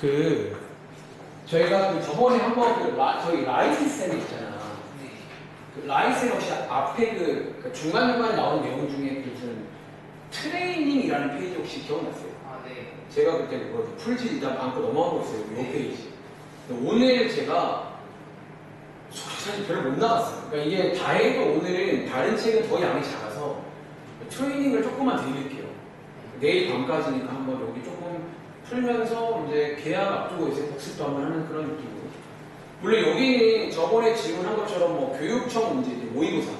그 저희가 그 저번에 한번 저희 라이센 쌤 있잖아. 그 라이센 혹시 앞에 그 중간중간에 나오는 내용 중에 무슨 트레이닝이라는 페이지 혹시 기억났어요? 아, 네. 제가 그때 그거 풀지 일단 않고 넘어가고 있어요. 이 페이지. 근데 오늘 제가 사실 별로 못 나갔어요. 그러니까 이게 다행히도 오늘은 다른 책은 더 양이 작아서 트레이닝을 조금만 드릴게요. 내일 밤까지니까 한번 여기 조금 풀면서 이제 계약 앞두고 이제 복습도 한번 하는 그런 느낌으로. 물론 여기는 저번에 질문한 것처럼 뭐 교육청 문제, 이제 모의고사,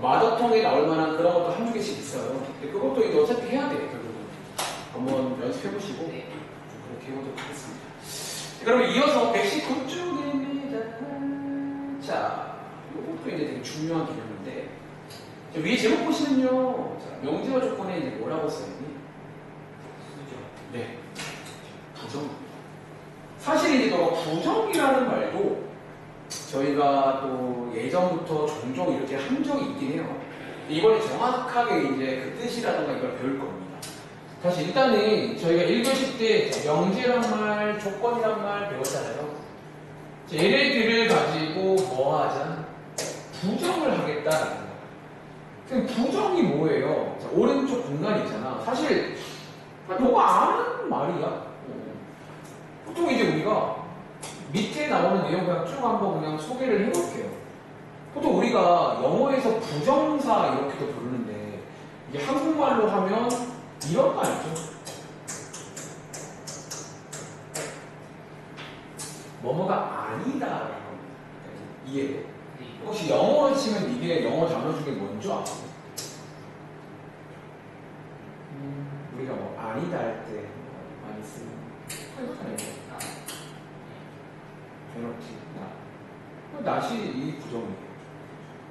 마더텅에 나올 만한 그런 것도 한두 개씩 있어요. 근데 그것도 이제 어차피 해야 돼요, 결국은. 한번 연습해보시고 네. 그렇게 해보도록 하겠습니다. 그러면 이어서 119쪽입니다. 자, 이것도 이제 되게 중요한 개념인데, 위에 제목 보시면요. 자, 명제와 조건에 이제 뭐라고 써있니? 네. 부정. 사실 이제 부정이라는 말도 저희가 또 예전부터 종종 이렇게 한 적이 있긴 해요. 이번에 정확하게 이제 그 뜻이라든가 이걸 배울 겁니다. 다시 일단은 저희가 1교시 때 명제란 말, 조건이란 말 배웠잖아요. 얘네들을 가지고 뭐 하자? 부정을 하겠다라는 거예요. 그럼 부정이 뭐예요? 자, 오른쪽 공간이 있잖아. 사실 너가 아는 말이야. 보통 이제 우리가 밑에 나오는 내용 그냥 쭉 한번 그냥 소개를 해볼게요. 보통 우리가 영어에서 부정사 이렇게도 부르는데 이게 한국말로 하면 이런 말이죠. 뭐뭐가 아니다라는 겁니다. 이해돼? 혹시 영어로 치면 이게 영어 단어 중에 뭔지 아세요? 우리가 뭐 아니다 할 때 많이 쓰는 그렇잖아요. 낫이 이 부정이에요.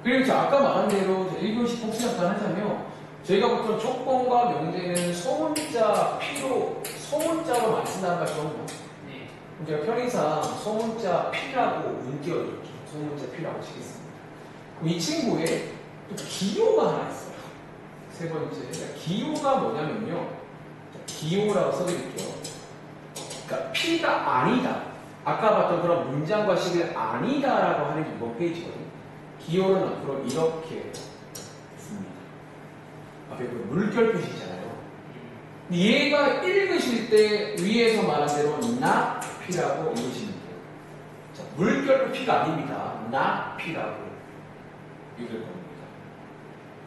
그리고 아까 말한 대로 1교시 복수 잠깐 하자면 저희가 보통 조건과 명제는 소문자 P로 소문자로 많이 쓴다는 걸 기억나요? 네. 제가 편의상 소문자 P라고 운 띄워드릴게요. 소문자 P라고 치겠습니다. 이 친구에 또 기호가 하나 있어요. 세 번째, 기호가 뭐냐면요. 기호라고 써드릴게요. 그러니까 P가 아니다. 아까 봤던 그런 문장과 식을 아니다라고 하는 게 이번 페이지거든요. 기호는 앞으로 이렇게 씁니다. 앞에 그 물결 표시 있잖아요. 얘가 읽으실 때 위에서 말한 대로 not P라고 읽으시면 돼요. 자, 물결 P가 아닙니다. not P라고 읽을 겁니다.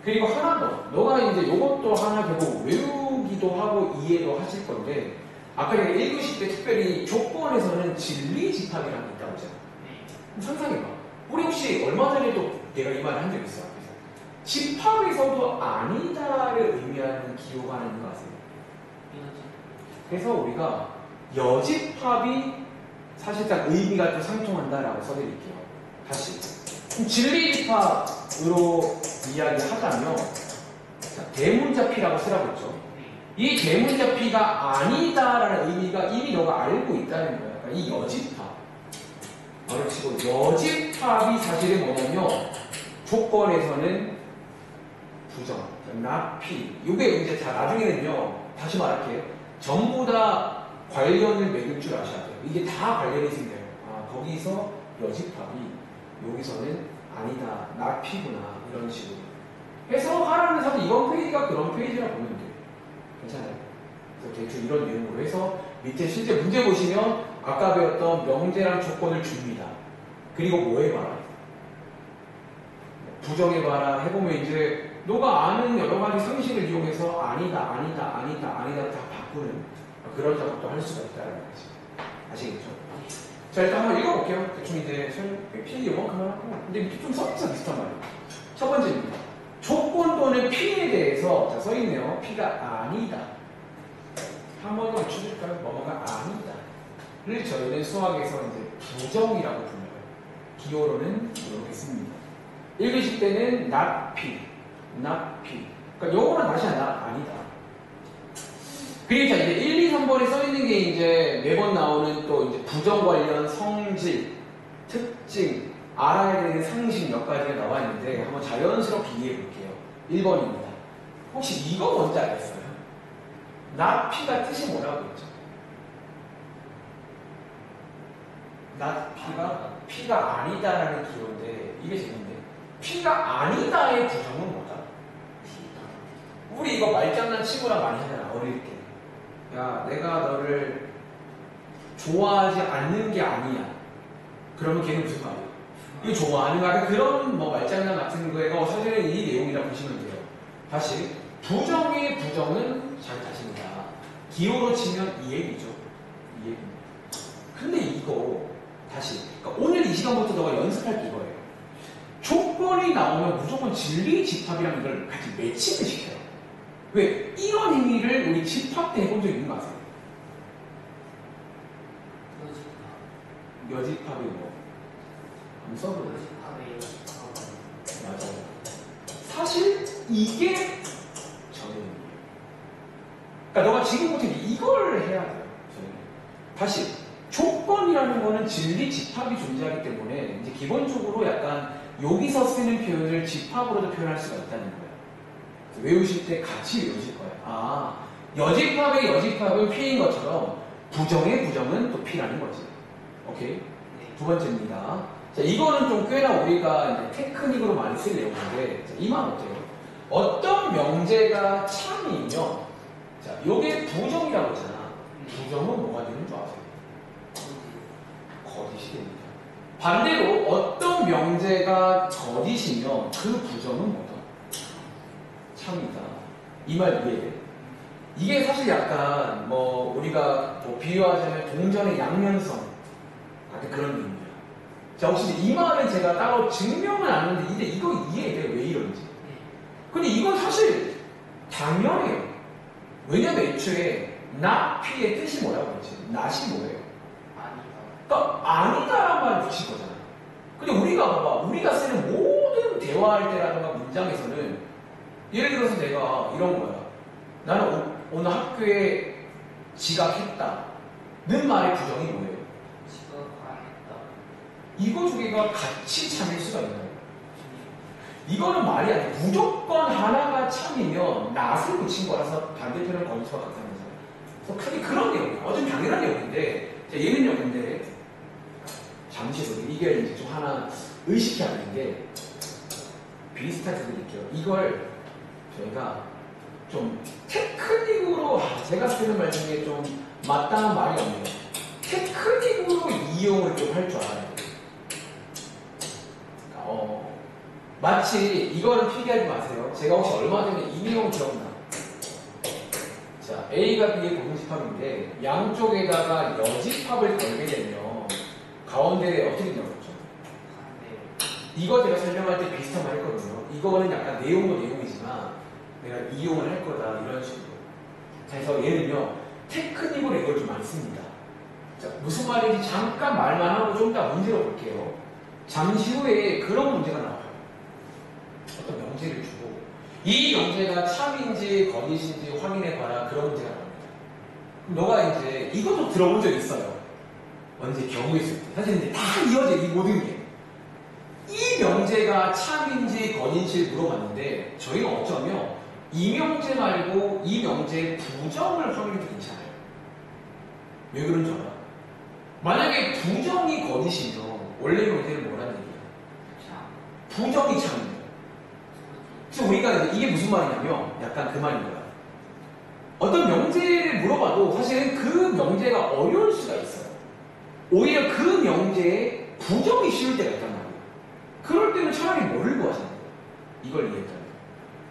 그리고 하나 더. 너가 이제 이것도 하나 결국 외우기도 하고 이해도 하실 건데 아까 제가 1교시 때 특별히 조건에서는 진리 집합이라는 게 있다고 했잖아. 상상해봐. 우리 혹시 얼마 전에도 내가 이 말을 한 적 있어. 앞에서. 집합에서도 아니다를 의미하는 기호가 하나 있는 거 아세요? 그래서 우리가 여집합이 사실상 의미가 또 상통한다라고 써드릴게요. 다시. 그럼 진리 집합으로 이야기하자면 대문자 P라고 쓰라고 했죠. 이 대문자 P가 아니다라는 의미가 이미 너가 알고 있다는 거야. 그러니까 이 여집합. 바로 치고 여집합이 사실은 뭐냐면 조건에서는 부정, not P. 이게 이제 나중에는요. 다시 말할게요. 전부 다 관련을 맺을 줄 아셔야 돼요. 이게 다 관련이 생겨요. 아, 거기서 여집합이 여기서는 아니다, not P구나 이런 식으로. 해석하라는 사실 이번 페이지가 그런 페이지라 보면 돼요. 괜찮아요. 그래서 대충 이런 내용으로 해서 밑에 실제 문제 보시면 아까 배웠던 명제랑 조건을 줍니다. 그리고 뭐 해봐라? 부정해봐라 해보면 이제 너가 아는 여러 가지 상식을 이용해서 아니다, 아니다, 아니다, 아니다 다 바꾸는 그런 작업도 할 수가 있다는 거지. 아시겠죠? 자, 일단 한번 읽어볼게요. 대충 이제 필기 영어 그만하고. 근데 밑에 좀 써있어 비슷한 말이에요. 첫 번째입니다. 조건 또는 P에 대해서 자, 써있네요. P가 아니다. 한 번 더 맞춰줄까요? 뭐뭐가 아니다.를 저희는 수학에서 이제 부정이라고 불러요. 기호로는 이렇게 씁니다. 읽으실 때는 not P, not P. 그러니까 요거는 다시 아니다. 그리고 자, 이제 1, 2, 3번에 써있는 게 이제 매번 나오는 또 이제 부정 관련 성질, 특징, 알아야 되는 상식 몇 가지가 나와 있는데 한번 자연스럽게 이해해 볼게요. 1번입니다. 혹시 이거 뭔지 알겠어요? not P가 뜻이 뭐라고 했죠? not P가 아니다라는 기호인데 이게 재밌는데 P가 아니다의 부정은 뭐다? 우리 이거 말장난 친구랑 많이 하잖아 어릴 때. 야 내가 너를 좋아하지 않는 게 아니야. 그러면 걔는 무슨 말이야? 이거 좋아하는 거야. 그런 뭐 말장난 같은 거가 사실은 이 내용이라 보시면 돼요. 다시 부정의 부정은 잘 다십니다. 기호로 치면 이 얘기죠. 이 얘기입니다. 근데 이거 다시 그러니까 오늘 이 시간부터 너가 연습할 게 이거예요. 조건이 나오면 무조건 진리 집합이랑 이걸 같이 매칭을 시켜요. 왜? 이런 행위를 우리 집합 때 해본 적 있는 거 아세요? 여집합이 뭐? 한번 써볼래요? 맞아. 사실 이게 전형이에요. 그러니까 너가 지금부터 이걸 해야 돼요. 다시 조건이라는 거는 진리 집합이 존재하기 때문에 이제 기본적으로 약간 여기서 쓰는 표현을 집합으로도 표현할 수가 있다는 거예요. 외우실 때 같이 외우실 거예요. 아, 여집합의 여집합은 P인 것처럼 부정의 부정은 또 P라는 거지. 오케이? 두 번째입니다. 자, 이거는 좀 꽤나 우리가 이제 테크닉으로 많이 쓸 내용인데, 자, 이 말 어때요? 어떤 명제가 참이면, 자, 요게 부정이라고 했잖아. 부정은 뭐가 되는 줄 아세요? 거짓이 됩니다. 반대로 어떤 명제가 거짓이면 그 부정은 뭐다? 참이다. 이 말 이해해? 이게 사실 약간 뭐 우리가 뭐 비유하자면 동전의 양면성 같은 그런 의미입니다. 자, 혹시 이 말은 제가 따로 증명은 안 하는데 근데 이거 이해돼요. 왜 이런지. 근데 이건 사실 당연해요. 왜냐면 애초에 not P의 뜻이 뭐라고 그랬지? not이 뭐예요? 그러니까 아니다란 말을 붙인 거잖아. 근데 우리가 봐봐. 우리가 쓰는 모든 대화할 때라든가 문장에서는 예를 들어서 내가 이런 거야. 나는 오늘 학교에 지각했다. 는 말의 부정이 뭐예요? 이거 두 개가 같이 참일 수가 있나요? 이거는 말이 안 돼. 무조건 하나가 참이면 not을 붙인 거라서 반대편을 거닐 수밖에 없다는 거죠. 그래서 크게 그런 내용이에요. 어좀 당연한 내용인데 얘는요, 근데 잠시 이게 이제 좀 하나 의식해야 되는 게 비슷하게 드릴게요. 이걸 저희가 좀 테크닉으로 제가 쓰는 말 중에 좀 마땅한 말이 없네요. 테크닉으로 이용을 좀 할 줄 알아야 돼요. 마치 이거는 필기하지 마세요. 제가 혹시 얼마 전에 이 내용 기억나? 자, A가 B의 공집합인데 양쪽에다가 여집합을 걸게 되면 가운데에 어떻게 되었죠? 이거 제가 설명할 때 비슷한 말 했거든요. 이거는 약간 내용도 내용이지만 내가 이용을 할 거다 이런 식으로. 그래서 얘는요 테크닉으로 이걸 좀 많이 씁니다. 자, 무슨 말인지 잠깐 말만 하고 좀 더 문제로 볼게요. 잠시 후에 그런 문제가 나와요. 어떤 명제를 주고 이 명제가 참인지 거짓인지 확인해봐라 그런 문제가 나옵니다. 그럼 너가 이제 이것도 들어본 적 있어요. 언제 경우에 있을 때. 사실 이제 다 이어져 이 모든 게. 이 명제가 참인지 거짓인지 물어봤는데 저희가 어쩌면 이 명제 말고 이 명제의 부정을 확인해도 괜찮아요. 왜 그런 줄 알아? 만약에 부정이 거짓이면 원래 명제는 뭐라는 얘기예요? 부정이 참이에요. 그래서 우리가 이게 무슨 말이냐면 약간 그 말인 거야. 어떤 명제를 물어봐도 사실은 그 명제가 어려울 수가 있어요. 오히려 그 명제에 부정이 쉬울 때가 있단 말이에요. 그럴 때는 차라리 뭐를 구하시는 거예요? 이걸 이해했잖아요.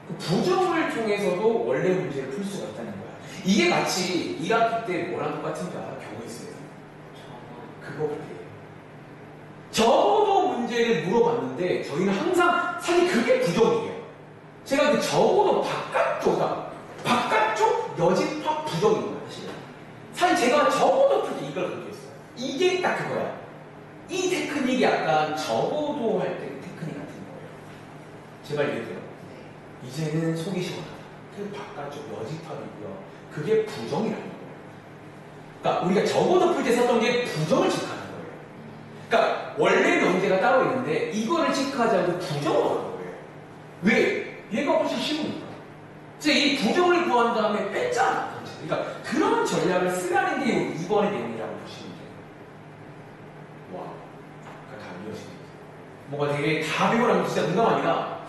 그 부정을 통해서도 원래 문제를 풀 수가 있다는 거야. 이게 마치 1학기 때 뭐랑 똑같은지 알아? 경우에 있어요. 그거 같아요. 적어도 문제를 물어봤는데 저희는 항상 사실 그게 부정이에요. 제가 그 적어도 바깥쪽 여집합 부정인 거예요. 사실 제가 적어도 풀 때 이걸 그렇게 했어요. 이게 딱 그거야. 이 테크닉이 약간 적어도 할 때 테크닉 같은 거예요. 제발 이해돼요? 이제는 속이 시원하다. 그 바깥쪽 여집합이고요. 그게 부정이라는 거예요. 그러니까 우리가 적어도 풀 때 썼던 게 부정을 체크하는 거예요. 그러니까 원래 명제가 따로 있는데 이거를 체크하지 않고 부정을 하는 거예요. 왜? 얘가 훨씬 쉬우니까. 그래서 이 부정을 구한 다음에 뺐잖아. 그러니까 그런 전략을 쓰라는 게 이번의 내용이라고 보시면 돼요. 다 이어지는 뭔가 되게 다 배우라면 진짜 농담 아니라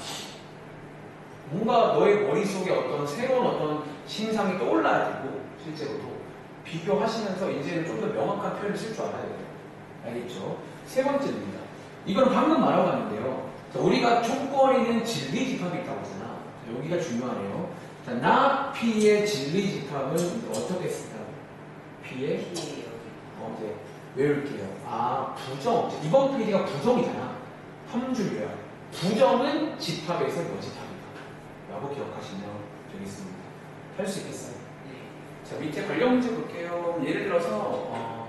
뭔가 너의 머릿속에 어떤 새로운 어떤 신상이 떠올라야 되고 실제로도 비교하시면서 이제는 좀 더 명확한 표현을 쓸 줄 알아야 돼요. 알겠죠? 세 번째입니다. 이건 방금 말하고 갔는데요. 자, 우리가 촉거리는 진리집합이 있다고 하잖아. 자, 여기가 중요하네요. 자, 나 P의 진리집합은 어떻게 쓸까? P의 P 이제 외울게요. 아, 부정. 이번 페이지가 부정이잖아. 한 줄이야. 부정은 집합에서 여집합이다. 라고 기억하시면 되겠습니다. 할 수 있겠어요? 네. 자, 밑에 관련 문제 볼게요. 예를 들어서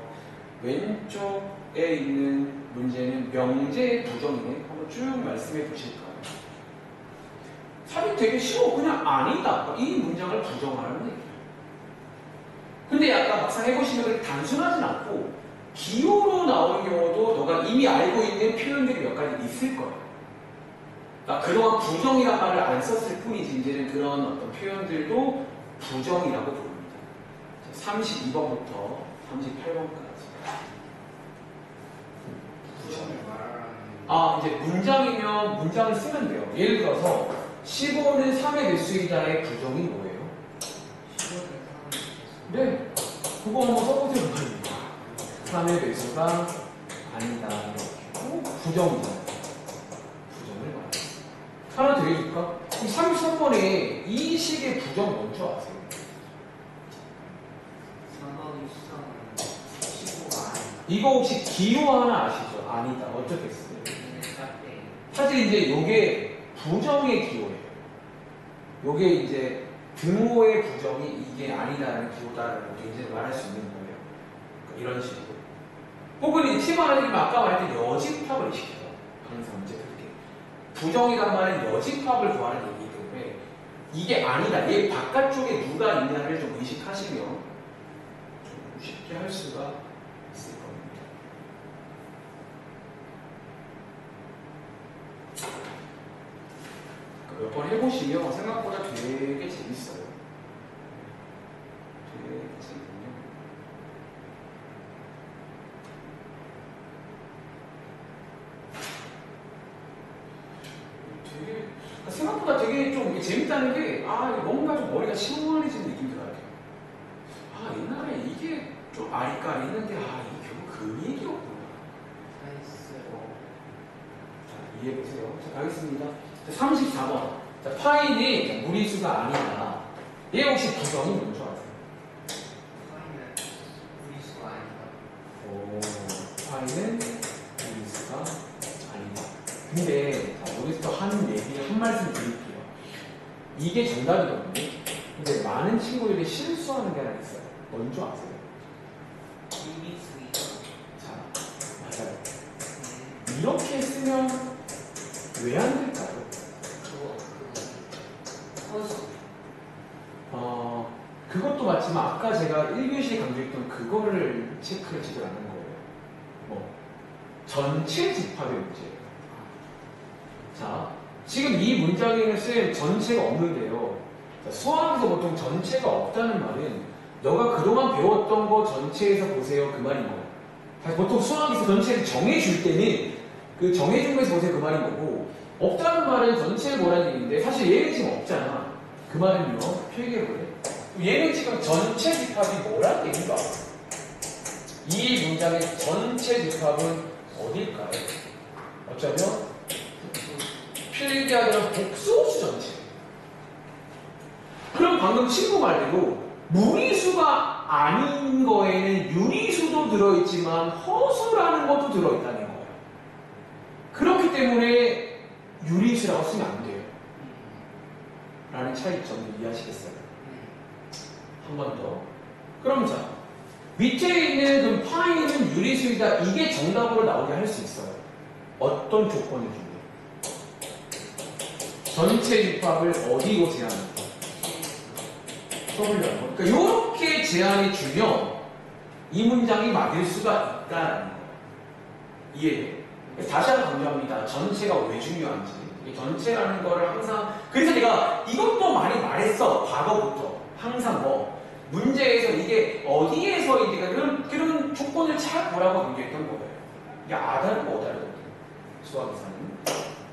왼쪽에 있는 문제는 명제 부정이네. 한번 쭉 말씀해 보실까요? 사실 되게 쉬워. 그냥 아니다. 이 문장을 부정하라는 얘기야. 근데 약간 막상 해보시면 그렇게 단순하진 않고 기호로 나오는 경우도 너가 이미 알고 있는 표현들이 몇 가지 있을 거야. 그러니까 그동안 부정이란 말을 안 썼을 뿐이지 이제는 그런 어떤 표현들도 부정이라고 부릅니다. 32번부터 38번까지. 부정을 말하라는. 아, 이제 문장이면 문장을 쓰면 돼요. 예를 들어서 15는 3의 배수이다의 부정이 뭐예요? 15는 3의 네. 그거 한번 써보세요. 3의 배수가 아니다. 부정이잖아요. 부정을 말해요. 하나 더 해줄까? 이 33번에 이 식의 부정 뭔지 아세요? 3번이 수상은 15가 아니다. 이거 혹시 기호 하나 아시죠? 아니다. 어떻게 쓰요? 네. 사실 이제 요게 부정의 기호예요. 요게 이제 등호의 부정이 이게 아니다라는 기호다라고 이제 말할 수 있는 거예요. 이런 식으로. 혹은 이 팀 하나님은 아까 말했던 여집합을 시켜요. 항상 이제 그렇게. 부정이란 말은 여집합을 구하는 얘기이기 때문에 이게 아니다. 얘 바깥쪽에 누가 있냐를 좀 의식하시면 좀 쉽게 할 수가 있을 겁니다. 몇 번 해보시면 생각보다 되게 재밌어요. 되게 재밌거든요. 되게 생각보다 되게 좀 이게 재밌다는 게 뭔가 좀 머리가 시원해지는 느낌이 들어요. 옛날에 이게 좀 아리까리 했는데 이게 결국 그 얘기였구나. 자, 이해해보세요. 자, 가겠습니다. 자, 34번. 자, 파인이 무리수가 아니다. 얘 혹시 부정이 뭔지 아세요? 파인은 무리수가 아니다. 오, 파인은 무리수가 아니다. 근데 여기서 한 말씀 드릴게요. 이게 정답이거든요. 근데 많은 친구들이 실수하는 게 하나 있어요. 뭔지 아세요? 무리수이다. 자, 맞아요. 이렇게 쓰면 왜 안 될까요? 허수. 그것도 맞지만 아까 제가 1교시에 강조했던 그거를 체크를 제대로 안 한 거예요. 전체 집합의 문제예요. 자, 지금 이 문장에는 쌤 전체가 없는데요. 자, 수학에서 보통 전체가 없다는 말은 너가 그동안 배웠던 거 전체에서 보세요 그 말인 거예요. 보통 수학에서 전체를 정해줄 때는 그 정해준 거에서 보세요 그 말인 거고 없다는 말은 전체를 보라는 얘기인데 사실 얘는 지금 없잖아. 그 말은요. 필기해볼래? 얘는 지금 전체 집합이 뭐라는 얘기인가? 이 문장의 전체 집합은 어딜까요? 어쩌면 필기하기는 복수호수 전체. 그럼 방금 친구 말대로 무리수가 아닌 거에는 유리수도 들어있지만 허수라는 것도 들어있다는 거예요. 그렇기 때문에 유리수라고 쓰면 안 돼요. 라는 차이점을 이해하시겠어요? 한 번 더. 그럼 자, 밑에 있는 그 파이는 유리수이다. 이게 정답으로 나오게 할 수 있어요. 어떤 조건을 주면? 전체 집합을 어디로 제한할까? 써보려고. 그러니까 이렇게 제한이 주면 이 문장이 맞을 수가 있다는 거예요. 이해돼요? 다시 한번 강조합니다. 전체가 왜 중요한지. 이 전체라는 거를 항상 그래서 내가 이것도 많이 말했어. 과거부터. 항상 문제에서 이게 어디에서 그런 조건을 잘 보라고 강조했던 거예요. 이게 아다르고 어다르거든요. 수학에서는.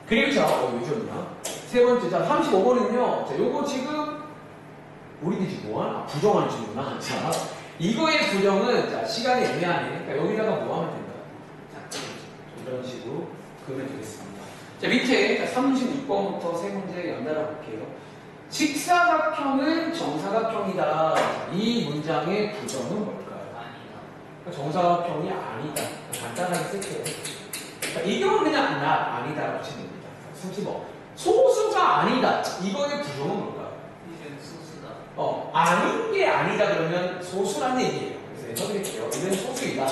그리고 자, 요즘이야. 세 번째, 자, 35번은요. 자, 요거 지금 우리들이 지금 뭐하나? 부정하는 질문이구나. 자, 이거의 부정은 자, 시간이 애매하네. 그러니까 여기다가 뭐 하면 된다? 자, 이런 식으로 그으면 되겠습니다. 자, 밑에 36번부터 세 문제 연달아 볼게요. 직사각형은 정사각형이다. 이 문장의 부정은 뭘까요? 아니다. 정사각형이 아니다. 간단하게 쓸게요. 자, 이 경우는 그냥 아니다라고 치면 됩니다. 35. 소수가 아니다. 이거의 부정은 뭘까요? 이는 소수다. 아닌 게 아니다 그러면 소수란 얘기예요. 그래서 해석드릴게요. 이건 소수이다.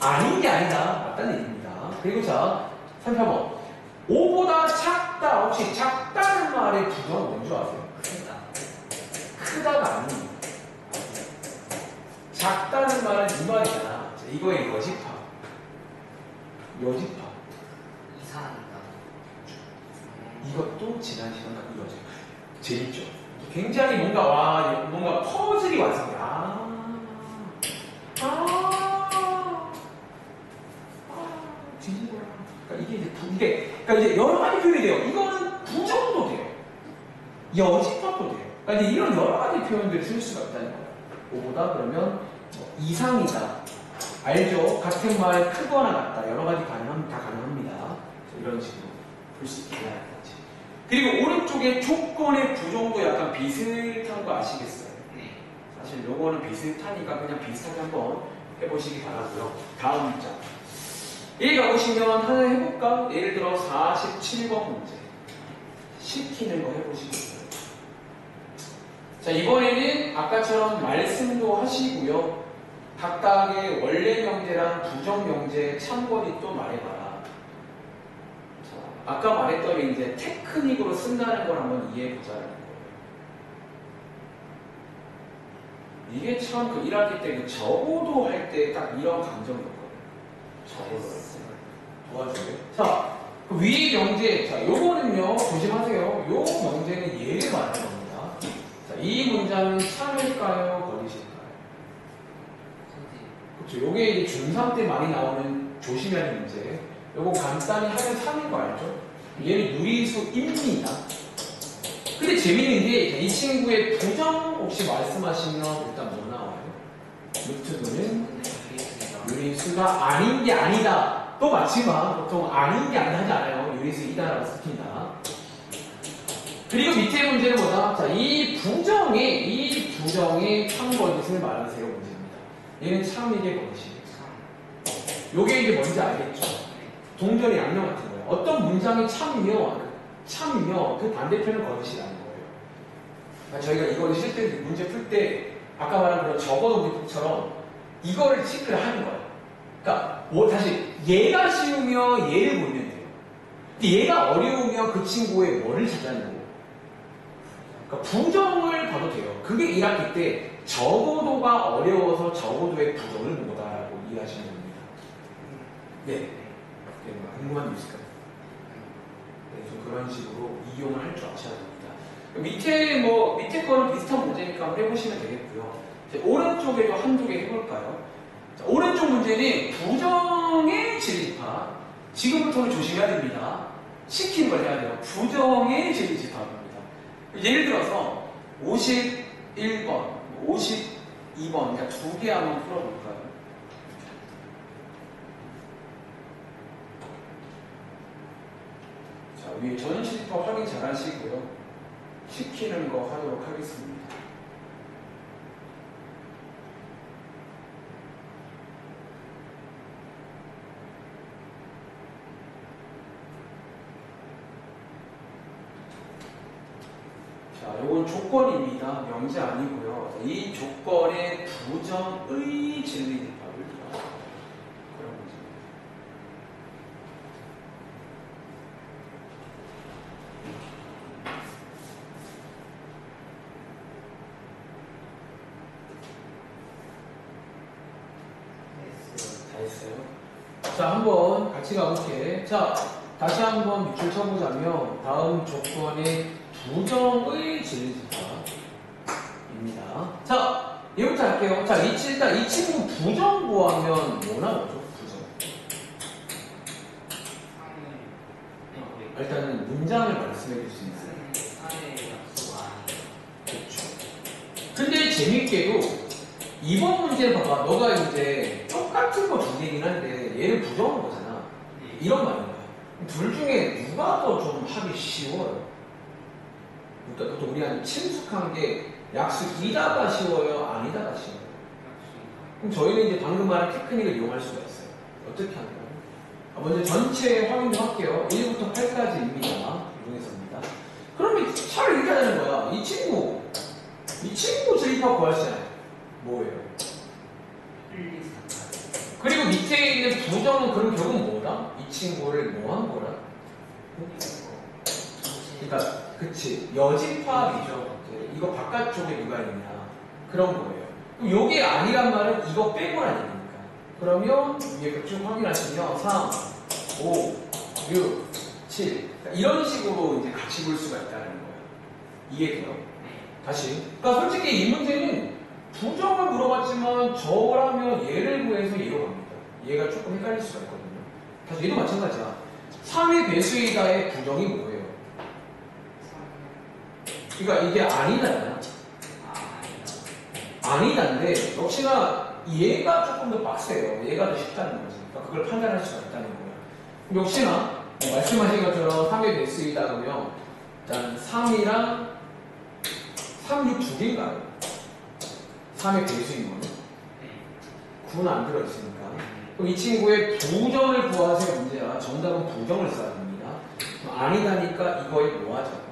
아닌 게 아니다. 맞다는 얘기입니다. 그리고 자, 38번. 5보다 작다. 혹시 작다는 말의 부정은 뭔지 아세요? 크다. 크다가 아닙니다. 작다는 말은 이 말이잖아. 자, 이거의 여집합. 여집합. 이상하다. 이것도 지난 시간 같은 거죠. 재밌죠? 굉장히 뭔가 퍼즐이 완성돼. 뒤집어라. 그러니까 그러니까 이제 여러 가지 표현이 돼요. 이거는 부정도 돼요. 여집합도 돼요. 그러니까 이제 이런 여러 가지 표현들을 쓸 수가 있다는 거예요. 5보다 그러면 이상이다. 알죠? 같은 말 크거나 같다. 여러 가지 다 가능합니다. 이런 식으로 볼 수 있게 해야 되지. 그리고 오른쪽에 조건의 부정도 약간 비슷한 거 아시겠어요? 네. 사실 요거는 비슷하니까 그냥 비슷하게 한번 해보시기 바라고요. 다음 문장. 여기 가보시면 하나 해볼까? 예를 들어 47번 문제. 시키는 거 해보시겠어요? 자, 이번에는 아까처럼 말씀도 하시고요. 각각의 원래 명제랑 부정 명제 참고리 또 말해봐라. 자, 아까 말했던 이제 테크닉으로 쓴다는 걸 한번 이해해보자는 거예요. 이게 참 그 1학기 때 그 적어도 할 때 딱 이런 감정이었거든요. 적어도 할 때. 도와줘요. 자, 그 위의 명제. 자, 요거는요, 조심하세요. 요 명제는 예를 말하는 겁니다. 자, 이 문장은 참일까요? 거짓일까요? 그렇죠. 요게 이제 중3 때 많이 나오는 조심해야 할 문제. 요거 간단히 하면 3인 거 알죠? 얘는 유리수입니다. 근데 재밌는 게 이 친구의 부정 혹시 말씀하시면 일단 뭐 나와요? 루트는 유리수가 아닌 게 아니다. 또 맞지만 보통 아닌 게 아니다 하지 않아요. 유리수이다라고 씁니다. 그리고 밑에 문제는 뭐다? 자, 이 부정의 참거짓을 말하세요 문제입니다. 얘는 참이게 거짓이에요. 요게 이제 뭔지 알겠죠? 동전의 양면 같은 거예요. 어떤 문장이 참이며 그 반대편은 거짓이라는 거예요. 그러니까 저희가 이거를 실제 문제 풀 때 아까 말한 그런 적어 논리법처럼 이거를 체크를 하는 거예요. 그러니까 다시 얘가 쉬우면 얘를 보면 돼요. 근데 얘가 어려우면 그 친구의 뭐를 찾아내는 거예요. 그러니까 부정을 봐도 돼요. 그게 1학기 때 적어도가 어려워서 적어도의 부정을 못하라고 이해하시면 됩니다. 네. 궁금한 게 있을까요? 네, 좀 그런 식으로 이용을 할 줄 아셔야 됩니다. 밑에 거는 비슷한 문제니까 한번 해보시면 되겠고요. 이제 오른쪽에도 한두 개 해볼까요? 자, 오른쪽 문제는 부정의 진리집합. 지금부터는 조심해야 됩니다. 시키는 걸 해야 돼요. 부정의 진리집합입니다. 예를 들어서 51번, 52번, 그러니까 두 개 한번 풀어볼까요? 자, 위에 전시집합 확인 잘 하시고요. 시키는 거 하도록 하겠습니다. 자, 요건 조건입니다. 명제 아니고요. 자, 이 조건의 부정의 진리집합을 그런 문제입니다. 다 했어요. 자, 한번 같이 가볼게. 자, 다시 한번 밑줄 쳐보자면 다음 조건의 부정의 진리집합입니다. 자, 얘부터 할게요. 자, 일단 이 친구 부정 구하면 뭐 나오죠? 부정. 일단은 문장을 말씀해 줄 수 있나요? 사의 약속 아니. 그렇죠. 근데 재밌게도 이번 문제를 봐봐. 너가 이제 똑같은 거 두 개긴 한데 얘를 부정한 거잖아. 네. 이런 말인 거야. 둘 중에 누가 더 좀 하기 쉬워요? 그러니까 보통 우리한테 친숙한 게 약속이다가 쉬워요? 아니다가 쉬워요? 약속이다. 그럼 저희는 이제 방금 말한 테크닉을 이용할 수가 있어요. 어떻게 하냐면 먼저 전체 확인 좀 할게요. 1부터 8까지입니다. 이동해서입니다. 그러면 차라리 이렇게 하자는 거야. 이 친구 제입합 구하시잖아요. 뭐예요? 1, 2, 4. 그리고 밑에 있는 부정은 그럼 결국 뭐다? 이 친구를 뭐 한 거라? 그러니까 그치 여집합이죠. 이거 바깥쪽에 누가 있냐 그런 거예요. 그럼 요게 아니란 말은 이거 빼고란 얘기니까. 그러면 위에 쭉 확인하시면 3, 5, 6, 7 이런 식으로 이제 같이 볼 수가 있다는 거예요. 이해돼요? 다시. 그러니까 솔직히 이 문제는 부정을 물어봤지만 저라면 얘를 구해서 얘로 갑니다. 얘가 조금 헷갈릴 수가 있거든요. 다시 얘도 마찬가지야. 3의 배수이다의 부정이 뭐예요? 그러니까 이게 아니다잖아. 아니다인데 역시나 얘가 조금 더 빡세요. 얘가 더 쉽다는 거지. 그러니까 그걸 판단할 수가 있다는 거예요. 역시나 말씀하신 것처럼 3의 배수이다 그러면 일단 3이랑 3, 6 두 개인가요? 3의 배수인 거는? 9는 안 들어있으니까. 그럼 이 친구의 부정을 구하세요 문제야. 정답은 부정을 써야 됩니다. 아니다니까 이거에 뭐 하자고?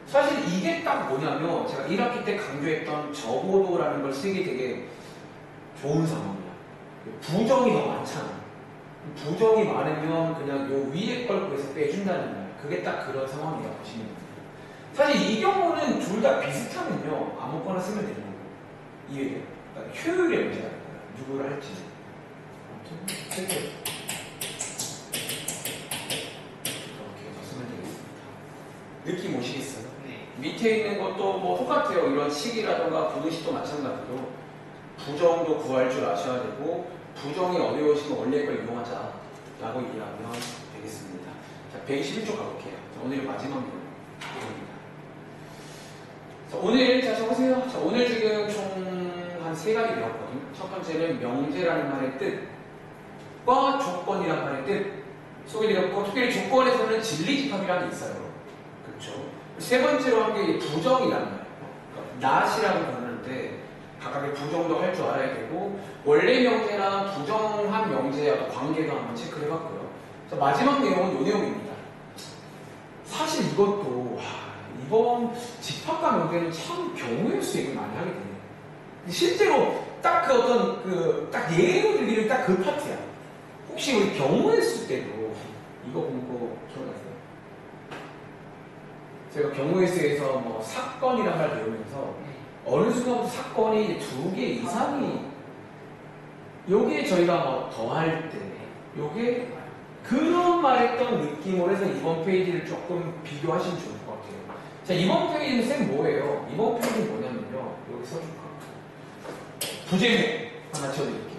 사실 이게 딱 뭐냐면 제가 1학기 때 강조했던 저보도라는 걸 쓰기 되게 좋은 상황이야. 부정이 더 많잖아. 부정이 많으면 그냥 요 위에 걸 구해서 빼준다는 거야. 그게 딱 그런 상황이라고 보시면 됩니다. 사실 이 경우는 둘 다 비슷하면요 아무거나 쓰면 되는 거예요. 이해돼요? 그러니까 효율의 문제가 있는 거야. 누구를 할지. 아무튼 이렇게 썼으면 되겠습니다. 느낌 오시겠어요? 네. 밑에 있는 것도 뭐 똑같아요. 이런 식이라던가 부등식도 마찬가지로 부정도 구할 줄 아셔야 되고 부정이 어려우시면 원래 걸 이용하자라고 이해하면 되겠습니다. 자, 121쪽 가볼게요. 자, 오늘의 마지막 내용입니다. 자, 오늘 자 적으세요. 자, 오늘 지금 총 한 3가지 배웠거든요. 첫 번째는 명제라는 말의 뜻과 조건이라는 말의 뜻 소개드렸고 특별히 조건에서는 진리집합이라는 게 있어요. 그렇죠. 세 번째로 한 게 부정이라는 거예요. 그러니까 not이라고 부르는데 각각의 부정도 할 줄 알아야 되고 원래 명제랑 부정한 명제의 어떤 관계도 한번 체크를 해봤고요. 자, 마지막 내용은 이 내용입니다. 사실 이것도 이번 집합과 명제는 참 경우의 수 얘기를 많이 하게 되네요. 실제로 딱 그 어떤 딱 예로 들기는 딱 그 파트야. 혹시 우리 경우의 수 때도 이거 공부 기억나세요? 제가 경우의 수에서 뭐 사건이란 말 배우면서 어느 순간부터 사건이 2개 이상이 요게 저희가 뭐 더할 때 요게 그런 말했던 느낌으로 해서 이번 페이지를 조금 비교하시면 좋을 것 같아요. 자, 이번 페이지는 쌤 뭐예요? 이번 페이지는 뭐냐면요. 여기 써줄까? 부제목 하나 채워드릴게요.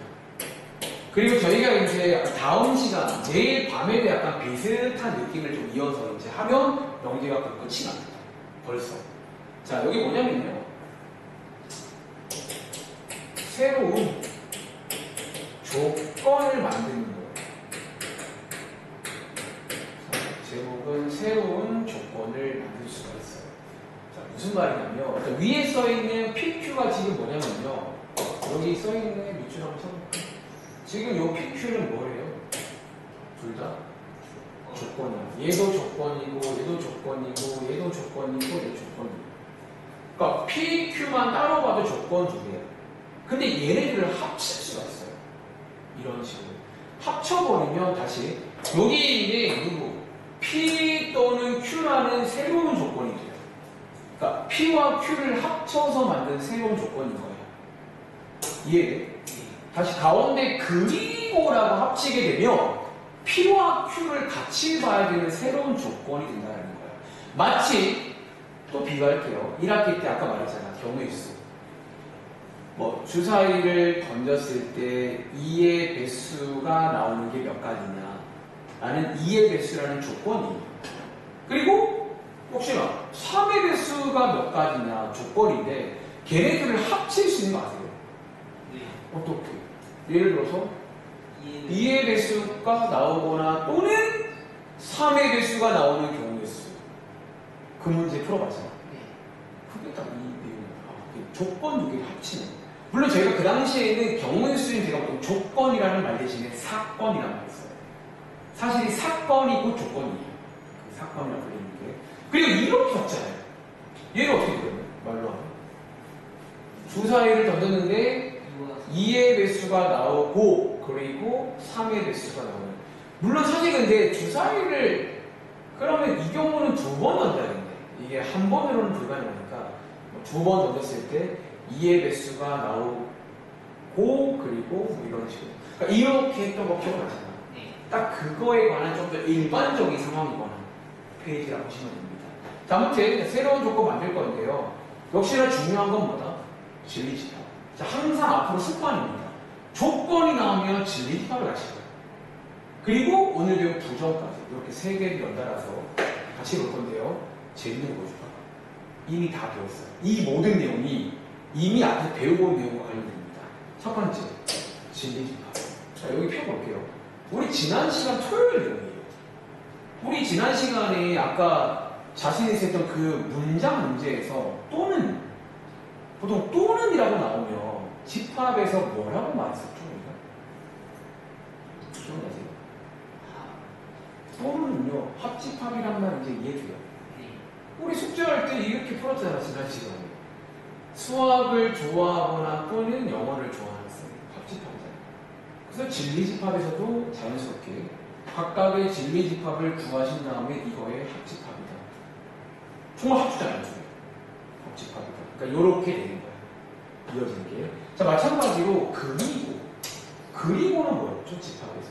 그리고 저희가 이제 다음 시간, 내일 밤에도 약간 비슷한 느낌을 좀 이어서 이제 하면 명제가 끝이 납니다. 벌써. 자, 여기 뭐냐면요. 새로운 조건을 만드는 거예요. 제목은 새로운 조건을 만들 수가 있어요. 자, 무슨 말이냐면 위에 써있는 PQ가 지금 뭐냐면요. 여기 써있는 밑줄 한번 쳐볼까요? 지금 이 PQ는 뭐예요? 둘 다 조건이에요. 얘도 조건이고 얘도 조건이고 얘도 조건이고 얘도 조건이고. 그러니까 PQ만 따로 봐도 조건 두 개예요. 근데 얘네들을 합칠 수가 있어요. 이런 식으로 합쳐버리면 다시 여기 이게 누구? P 또는 Q라는 새로운 조건이 돼요. 그러니까 P와 Q를 합쳐서 만든 새로운 조건인 거예요. 이해돼? 다시 가운데 그리고라고 합치게 되면 P와 Q를 같이 봐야 되는 새로운 조건이 된다는 거예요. 마치 또 비교할게요. 1학기 때 아까 말했잖아. 경우의 수. 뭐 주사위를 던졌을 때 2의 배수가 나오는 게 몇 가지냐? 라는 2의 배수라는 조건이에요. 그리고 혹시나 3의 배수가 몇 가지냐 조건인데 걔네들을 합칠 수 있는 거 아세요? 네. 어떻게? 예를 들어서 2의 배수가 나오거나 또는 3의 배수가 나오는 경우였어요. 그 문제 풀어봤잖아. 네. 그게 딱 이 내용이야. 조건 두 개를 합치는. 물론 저희가 그 당시에는 경우의 수는 제가 보통 조건이라는 말 대신에 사건이라는 말 했어요. 사실 사건이고 조건이에요. 그 사건이라고 불리는 게. 그리고 이렇게 적잖아요. 얘를 어떻게 들어요? 말로 하면. 주사위를 던졌는데 2의 배수가 나오고 그리고 3의 배수가 나오는. 물론 사실 근데 주사위를 그러면 이 경우는 두 번 던져야 되는데 이게 한 번으로는 불가능하니까 두 번 던졌을 때 2의 배수가 나오고 그리고 뭐 이런 식으로. 그러니까 이렇게 했던 거 기억나잖아. 네. 딱 그거에 관한 좀 더 일반적인 상황이거나 페이지라고 보시면 됩니다. 자, 아무튼 새로운 조건 만들 건데요. 역시나 중요한 건 뭐다? 진리집합. 자, 항상 앞으로 습관입니다. 조건이 나오면 진리집합을 같이 해요. 그리고 오늘 배운 부정까지 이렇게 세 개를 연달아서 같이 볼 건데요. 재밌는 거 보여줄까? 이미 다 배웠어요. 이 모든 내용이 이미 앞에 배우고 온 내용과 관련됩니다. 첫 번째, 진리집합. 자, 여기 펴볼게요. 우리 지난 시간 토요일 내용이에요. 우리 지난 시간에 아까 자신이 했던 그 문장 문제에서 또는 보통 또는이라고 나오면 집합에서 뭐라고 말했었죠? 우리가? 기억나세요? 또는요 합집합이란 말 이제 이해돼요. 네. 우리 숙제할 때 이렇게 풀었잖아 지난 시간에. 수학을 좋아하거나 또는 영어를 좋아하는 쌤 합집합이잖아요. 그래서 진리집합에서도 자연스럽게 각각의 진리집합을 구하신 다음에 이거의 합집합이다. 정말 합주잖아요. 합집합이다. 그러니까 이렇게 되는 거야. 이어지는 게. 자, 마찬가지로 그리고는 뭐였죠? 집합에서?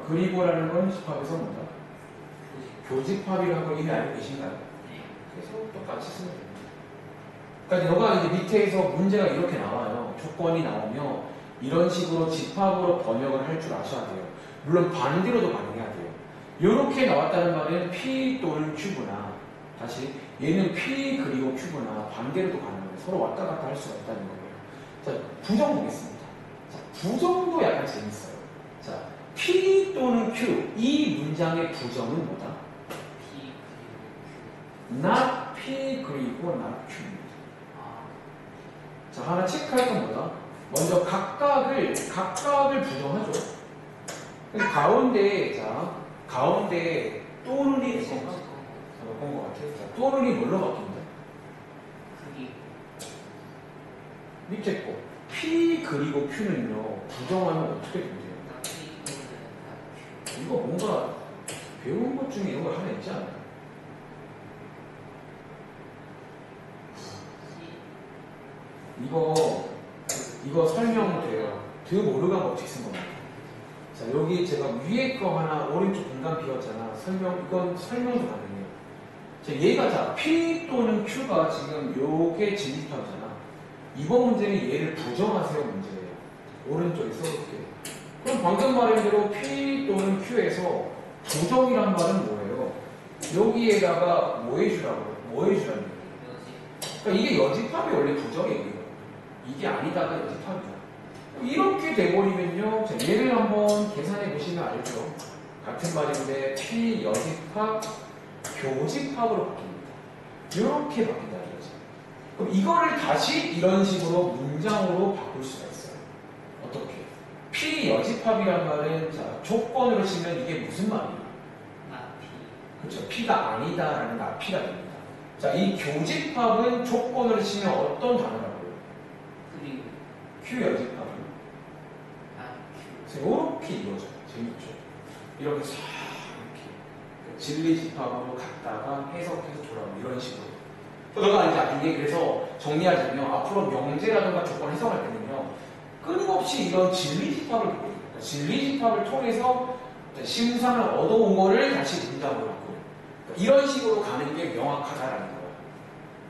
그리고라는 건 집합에서 뭐다? 교집합이라는 걸 이미 알고 계신가요? 네. 그래서 똑같이 쓰면 됩니다. 그러니까 너가 이제 밑에서 문제가 이렇게 나와요. 조건이 나오면 이런 식으로 집합으로 번역을 할 줄 아셔야 돼요. 물론 반대로도 가능해야 돼요. 이렇게 나왔다는 말은 P 또는 Q구나. 다시 얘는 P 그리고 Q구나. 반대로도 가능해요. 서로 왔다 갔다 할 수가 있다는 거예요. 자, 부정 보겠습니다. 자, 부정도 약간 재밌어요. 자, P 또는 Q 이 문장의 부정은 뭐다? P not P 그리고 not Q입니다. 아. 자, 하나 체크할 건 뭐다? 먼저 각각을 부정하죠. 가운데 또는이 될 건가? 본 것 같아요. 자, 또는이 뭘로 바뀐다? 밑에 거 P 그리고 Q는요 부정하면 어떻게 된대요? 이거 뭔가 배운 것 중에 이런 걸 하나 있지 않아요? 이거 설명돼요. 드 모르가 법칙 쓴 겁니다. 자, 여기 제가 위에 거 하나 오른쪽 공간 비웠잖아. 이건 설명도 가능해요. 자, 얘가 P 또는 Q가 지금 요게 진집합이잖아. 이번 문제는 얘를 부정하세요 문제예요. 오른쪽에 써볼게요. 그럼 방금 말한 대로 P 또는 Q에서 부정이란 말은 뭐예요? 여기에다가 뭐 해주라고요? 뭐 해주라는 거예요? 그러니까 이게 여집합이 원래 부정이에요. 이게 아니다가 여집합이다. 이렇게 돼버리면요. 자, 얘를 한번 계산해 보시면 알죠. 같은 말인데 P 여집합, 교집합으로 바뀝니다. 이렇게 바뀐다 이거죠. 그럼 이거를 다시 이런 식으로 문장으로 바꿀 수가 있어요. 어떻게? P 여집합이란 말은 자, 조건으로 치면 이게 무슨 말이에요? 그렇죠. P가 아니다라는 나피가 됩니다. 자, 이 교집합은 조건으로 치면 어떤 단어라고요? Q 여집합은 이렇게 이루어져요. 재밌죠? 이렇게 싹 이렇게 진리집합으로 갔다가 해석해서 돌아오는 이런 식으로. 너가 이제 그래서 정리하자면 앞으로 명제라든가 조건 해석할 때는요 끊임없이 이런 진리집합을 보고 있어요. 그러니까 진리집합을 통해서 심상을 얻어온 거를 다시 문장으로 바꾸는 이런 식으로 가는 게 명확하다라는 거예요.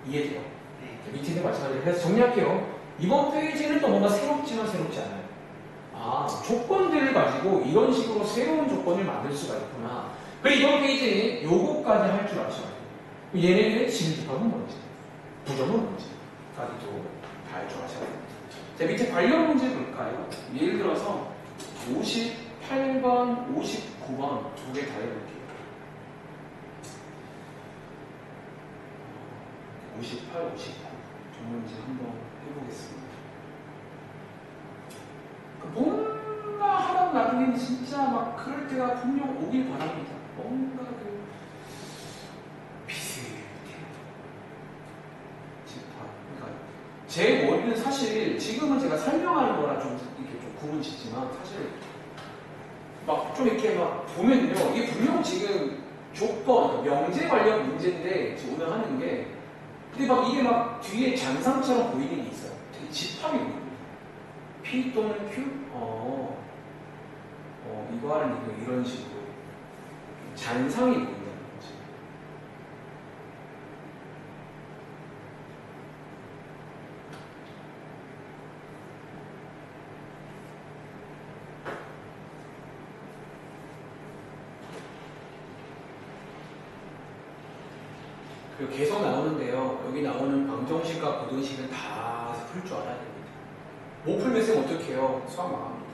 이해돼요? 네. 밑에는 마찬가지로. 그래서 정리할게요. 이번 페이지는 또 뭔가 새롭지만 새롭지 않아요. 아, 조건들을 가지고 이런 식으로 새로운 조건을 만들 수가 있구나. 그리고 이번 페이지는 요거까지 할 줄 아셔야 돼요. 얘네들의 진집합은 뭔지, 부정은 뭔지까지도 다 할 줄 아셔야 됩니다. 자, 밑에 관련 문제 볼까요? 예를 들어서 58번, 59번 두 개 다 해볼게요. 58, 59 두 문제 한번 해보겠습니다. 뭔가 하다 나중에는 진짜 막 그럴 때가 분명 오길 바랍니다. 뭔가 그 비슷해요. 집합. 그러니까 제 머리는 사실 지금은 제가 설명하는 거라 좀 이렇게 좀 구분 짓지만 사실 막 좀 이렇게 막 보면요, 이게 분명 지금 조건, 명제 관련 문제인데 지금 오늘 하는 게 근데 막 이게 막 뒤에 잔상처럼 보이는 게 있어요. 되게 집합이 있거든요. P 또는 Q? 이거 하는 이런 식으로 잔상이 보인다는 거지. 그리고 계속 나오는데요. 여기 나오는 방정식과 부등식은 다 풀 줄 알아야 됩니다. 못 풀면 쌤 어떻게 해요? 수학 망합니다.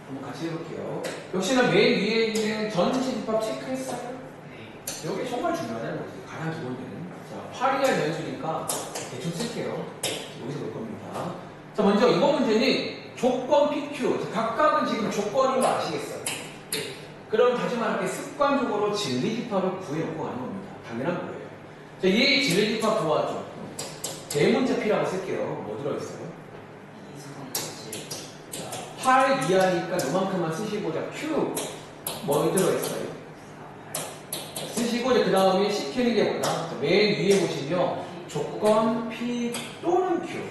한번 같이 해볼게요. 역시나 맨 위에 있는 전치집합 체크했어요? 네. 이게 정말 중요하다는 거지. 가장 기본되는. 자, 8이야 변수니까 대충 쓸게요. 여기서 볼 겁니다. 자, 먼저 이번 문제는 조건 PQ. 각각은 지금 조건인 거 아시겠어요? 그럼 다시 말할게 습관적으로 진리집합을 구해놓고 가는 겁니다. 당연한 거예요. 자, 이 진리집합 도와줘. 대문자 P라고 쓸게요. 뭐 들어있어요? 8 이하니까 요만큼만 쓰시고, 자, Q. 뭐 들어있어요? 쓰시고, 그 다음에 시키는 게 뭐다? 맨 위에 보시면 조건 P 또는 Q.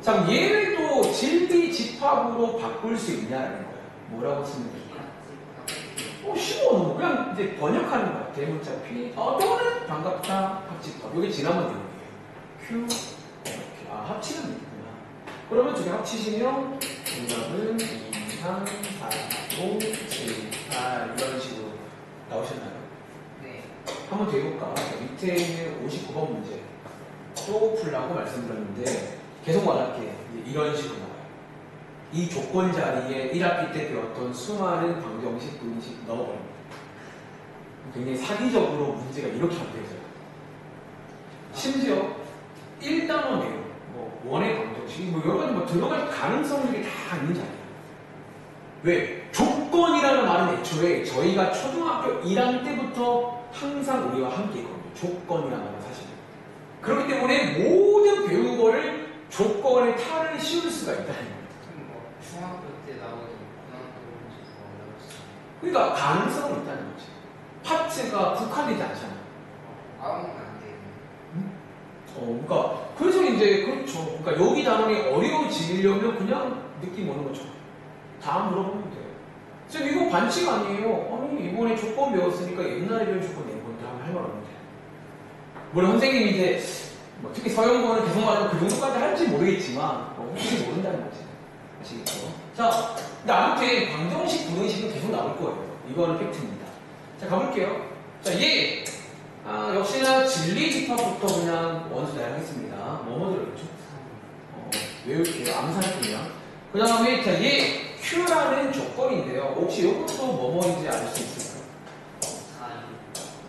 자, 얘를 또 진리 집합으로 바꿀 수 있냐라는 거예요. 뭐라고 쓰면 될까? 쉬워. 그냥 이제 번역하는 거야. 대문자 P. 또는 반갑다. 합집합. 이게 지난번 내용이에요. Q. 이렇게. 합치는 있구나. 그러면 두 개 합치시면 정답은 2, 3, 4, 5, 7, 8 이런 식으로 나오셨나요? 네. 한번 더 해볼까? 밑에 있는 59번 문제 또 풀라고 말씀드렸는데 계속 말할게요. 이런 식으로 나와요. 이 조건 자리에 1학기 때 배웠던 수많은 방정식, 분식 넣어버립니다. 굉장히 사기적으로 문제가 이렇게 안 되죠. 심지어 1단원 내용, 원의 방정식, 여러 가지 들어갈 가능성들이 다 있는 자리예요. 왜? 조건이라는 말은 애초에 저희가 초등학교 1학년 때부터 항상 우리와 함께 있거든요. 조건이라는 말은 사실. 그렇기 때문에 모든 배운 거를 조건의 탈을 씌울 수가 있다는 거예요. 중학교 때 나오던 고등학교 문제도 어려웠어요. 그러니까 가능성은 있다는 거지. 파트가 국한되지 않잖아. 아무나 안 되는. 그러니까 그래서 이제 그렇죠. 그러니까 여기 단원이 어려워지려면 그냥 느낌 오는 거죠. 다 물어보면 돼요. 쌤 이거 반칙 아니에요? 아니 이번에 조건 배웠으니까 옛날에 배운 조건 내는 건데 하면 할 말 없는데. 물론 선생님이 이제 특히 서영권을 계속 말하면 그 정도까지 할지 모르겠지만 혹시 모른다는 거지. 아시겠죠? 자, 근데 아무튼 방정식, 부등식은 계속 나올 거예요. 이거는 팩트입니다. 자, 가볼게요. 자, 얘 역시나 진리 집합부터 그냥 원수 나열하겠습니다. 뭐뭐 들어있죠? 외울게요. 암산할게요. 그 다음에 자, 얘 Q라는 조건인데요. 혹시 이것도 뭐뭐인지 알 수 있을까요?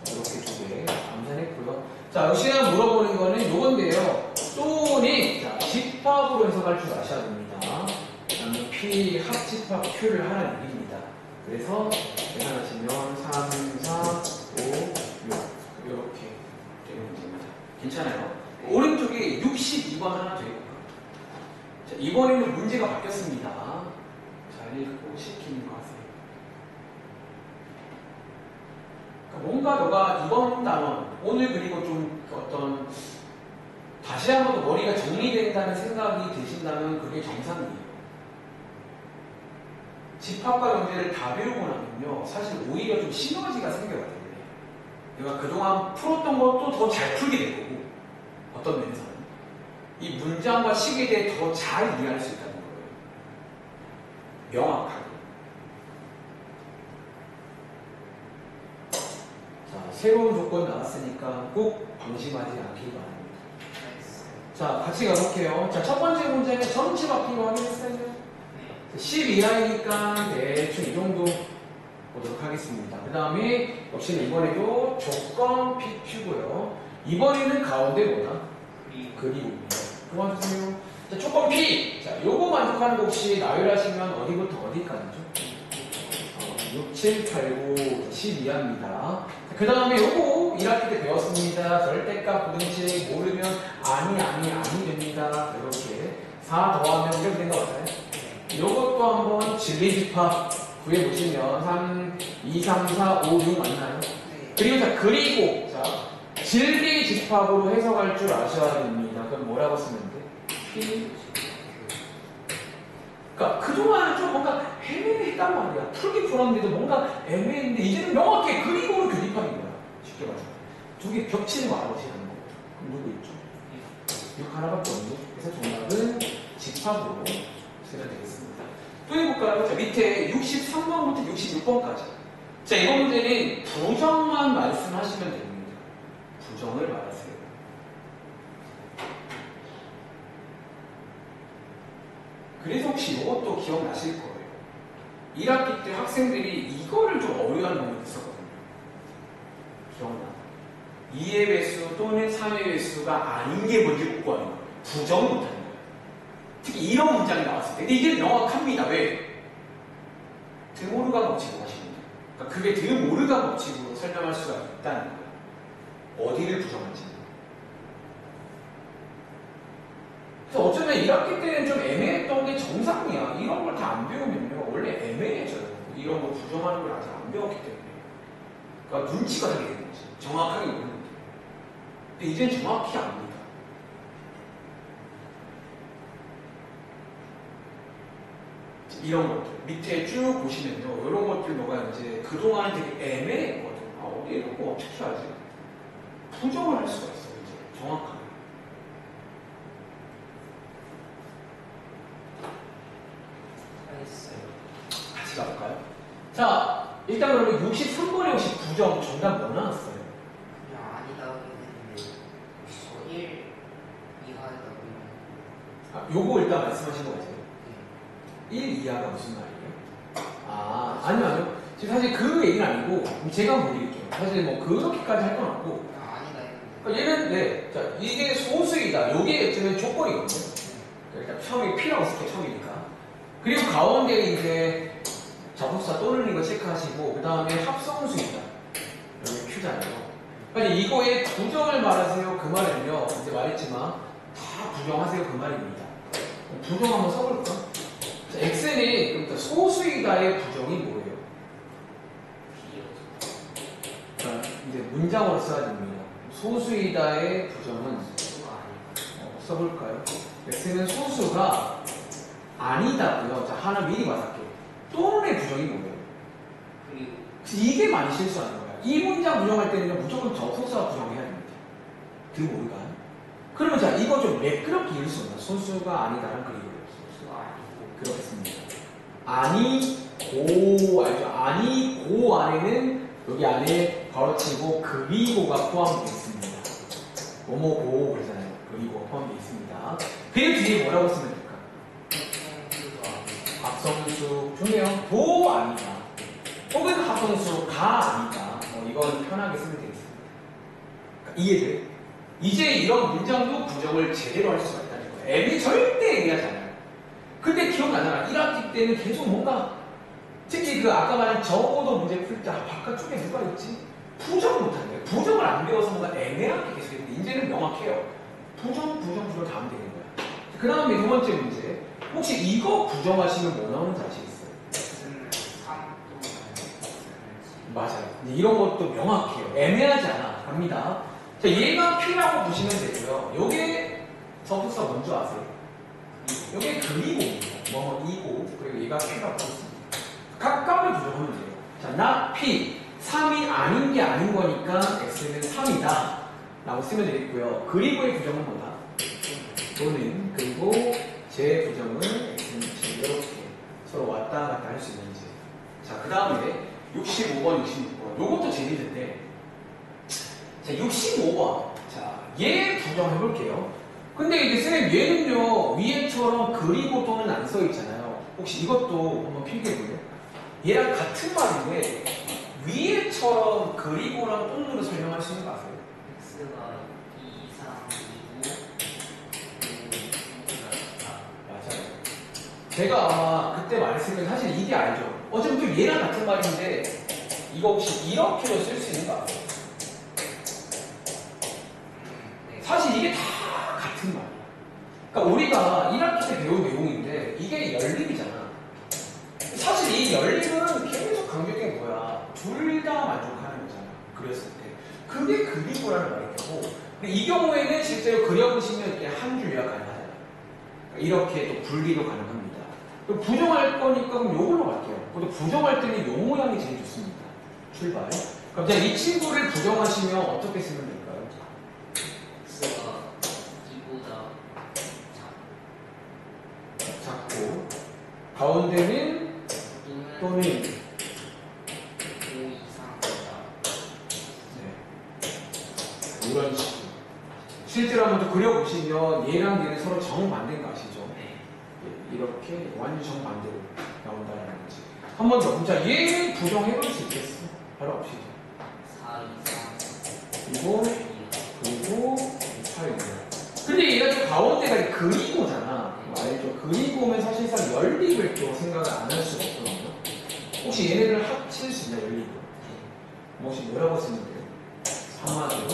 이렇게 두 개 암산했고요. 자, 역시나 물어보는 거는 요건데요. 또는 자, 집합으로 해석할 줄 아셔야 됩니다. 그다음에 P 합집합 Q를 하라는 얘기입니다. 그래서 계산하시면 3, 4, 5, 6 이렇게 되는 문제입니다. 괜찮아요? 오른쪽에 62번 하나 더 해볼까요? 자, 이번에는 문제가 바뀌었습니다. 잘 읽고 시키는 거 하세요. 그러니까 뭔가 너가 이번 단원 오늘 그리고 좀 어떤 다시 한 번 더 머리가 정리된다는 생각이 드신다면 그게 정상이에요. 집합과 연계를 다 배우고 나면요 사실 오히려 좀 시너지가 생겨야 돼요. 내가 그동안 풀었던 것도 더 잘 풀게 될 거고 어떤 면에서는 이 문장과 식에 대해 더 잘 이해할 수 있다는 거예요. 명확하게. 자, 새로운 조건 나왔으니까 꼭 방심하지 않길 바랍니다. 자, 같이 가볼게요. 자, 첫 번째 문제는 전치 바뀐 거 확인했어요? 12라이니까 대충 이 정도 보도록 하겠습니다. 그 다음에 역시나 이번에도 조건 PQ고요. 이번에는 가운데 뭐다? 그리고입니다. 도와주세요. 자, 조건 P. 자, 요거 만족하는 거 혹시 나열하시면 어디부터 어디까지죠? 6, 7, 8, 9, 12합니다. 그 다음에 요거 1학기 때 배웠습니다. 절대값 부등식 모르면 아니 됩니다. 이렇게 4 더하면 이렇게 된 거 같아요. 요것도 한번 진리집합 구해보시면 3, 2, 3, 4, 5, 6 맞나요? 그리고 자, 자, 진리집합으로 해석할 줄 아셔야 됩니다. 그럼 뭐라고 쓰면 돼? P. 그러니까 그동안은 좀 뭔가 애매했단 말이야. 풀기 풀었는데도 뭔가 애매했는데 이제는 명확히 그리고로 교집합인 거야. 쉽게 말해서. 두 개 겹치는 거 알아보시는 거. 그럼 누구 있죠? 6 하나밖에 없네. 그래서 정답은 집합으로 쓰면 되겠습니다. 또 해볼까요? 자, 밑에 63번부터 66번까지. 자, 이번 문제는 부정만 말씀하시면 됩니다. 부정을 말하세요. 그래서 혹시 이것도 기억나실 거예요. 1학기 때 학생들이 이거를 좀 어려워하는 부분이 있었거든요. 기억나? 2의 배수 또는 3의 배수가 아닌 게 뭔지 못 구하는 거예요. 부정 못하는 거예요. 특히 이런 문장이 나왔을 때. 근데 이게 명확합니다. 왜? 드모르가 법칙으로 하십니다. 그러니까 그게 드모르가 법칙으로 설명할 수가 있다는 거예요. 어디를 부정한지. 그래서 어쩌면 1학기 때는 좀 애매했던 게 정상이야. 이런 걸 다 안 배우면요. 원래 애매해져요. 이런 거 부정하는 걸 아직 안 배웠기 때문에. 그러니까 눈치가 되게 되는 거지. 정확하게 모르는데. 근데 이제는 정확히 압니다. 이런 것들. 밑에 쭉 보시면요. 이런 것들 뭐가 이제 그동안은 되게 애매했거든. 아, 어디에 이런 거 어떻게 하지? 부정을 할 수가 있어요. 이제 정확하게. 같이 가볼까요? 자, 일단 그러면 63번에 혹시 부정 정답 뭐 나왔어요? 그냥 아니다고 했는데 1 이하다고 아, 요거 일단 말씀하신 거 같아요. 1 이하가 무슨 말이에요? 아, 아니요. 지금 사실 그 얘기는 아니고 제가 한번 보여드릴게요. 사실 뭐 그렇게까지 할 건 없고 아니다 했는데 그러니까 얘는 네, 자, 이게 소수이다. 요게 어쩌면 조건이거든요. 일단 처음에 P라고 쓸게요. 처음이니까. 그리고 가운데 이제 접속사 또는 이거 체크하시고 그 다음에 합성수이다. 여기 Q잖아요. 그러니까 이거에 부정을 말하세요. 그 말은요. 이제 말했지만 다 부정하세요. 그 말입니다. 부정 한번 써볼까? 자, X는 그러니까 소수이다의 부정이 뭐예요? 자, 이제 문장으로 써야 됩니다. 소수이다의 부정은 써볼까요? X는 소수가 아니다고요. 자, 하나 미리 맞을게요. 또는의 부정이 뭐예요? 그리고 이게 많이 실수하는 거야. 이 문장 부정할 때는 무조건 접속사가 부정해야 됩니다. 드모르가. 그러면 자, 이거 좀 매끄럽게 읽을 수 없나? 소수가 아니다는 그리고요. 소수가 아니고 그렇겠습니다. 아니고, 알죠? 아니고 안에는 여기 안에 괄호치고 그리고가 포함되어 있습니다. 뭐뭐고 그러잖아요. 그리고가 포함되어 있습니다. 그 뒤에 뭐라고 쓰면 될까? 합성수 좋네요. 도 아니다. 혹은 합성수가 아니다. 이건 편하게 쓰면 되겠습니다. 그러니까 이해돼요? 이제 이런 문장도 부정을 제대로 할 수가 있다는 거예요. 애비 절대 얘기하지 않아요. 근데 기억나잖아. 1학기 때는 계속 뭔가 특히 그 아까 말한 적어도 문제 풀 때 바깥쪽에 누가 있지? 부정 못한 거예요. 부정을 안 배워서 뭔가 애매하게 계속 했는데 이제는 명확해요. 부정 다 하면 되는 거야. 그 다음에 두 번째 문제. 혹시 이거 부정하시면 뭐 나오는지 아시겠어요? X는 3도 맞아요. 근데 이런 것도 명확해요. 애매하지 않아. 갑니다. 자, 얘가 P라고 보시면 되고요. 요게 접속사 뭔지 아세요? 요게 그리고입니다. 이고 그리고 얘가 P라고 보겠습니다. 각각을 부정하면 돼요. 자, not P 3이 아닌 게 아닌 거니까 X는 3이다 라고 쓰면 되겠고요. 그리고의 부정은 뭐다? 또는 그리고 제 부정은 x는 이렇게 서로 왔다 갔다 할 수 있는지. 자, 그 다음에 65번, 66번. 요것도 재밌는데. 자, 65번. 자, 얘 부정해 볼게요. 근데 이제 쌤 얘는요, 위에처럼 그리고 또는 안 써 있잖아요. 혹시 이것도 한번 필기해 볼래요? 얘랑 같은 말인데, 위에처럼 그리고랑 또는으로 설명할 수 있는 거 아세요? x가 2 이상 2고 맞아요. 제가 아마 그때 말했으면 사실 이게 알죠. 어차피 또 얘랑 같은 말인데, 이거 혹시 이렇게도 쓸 수 있는 거 아세요? 네. 사실 이게 다 같은 말이야. 그러니까 우리가 1학기 때 배운 내용인데 이게 연립이잖아. 사실 이 연립은 계속 강조된 게 뭐야? 둘 다 만족하는 거잖아. 그랬을 때. 그게 그리고라는 말이고, 근데 이 경우에는 실제로 그려보시면 이렇게 한 줄 요약 가능하잖아요. 이렇게 또 분리도 가능합니다. 그럼 부정할 거니까 그럼 요걸로 갈게요. 근데 부정할 때는 요 모양이 제일 좋습니다. 출발. 그럼 자, 이 친구를 부정하시면 어떻게 쓰면 될까요? x가 2보다 작고 가운데는 또는 5 이상보다 네. 이런 식으로 실제로 한번 또 그려보시면 얘랑 얘는 서로 정반대인 거 아시죠? 네. 예, 이렇게 완전 정반대로 나온다는 거지. 한 번 더. 자, 얘 부정해볼 수 있겠어? 바로 없이죠. 4 이상 그리고 8이고요. 근데 얘가 또 가운데가 그리고잖아. 알죠? 그리고면 사실상 연립을 또 생각을 안 할 수가 없거든요. 혹시 얘네들 합칠 수 있나, 연립을? 혹시 뭐라고 쓰면 돼요? 한마디로?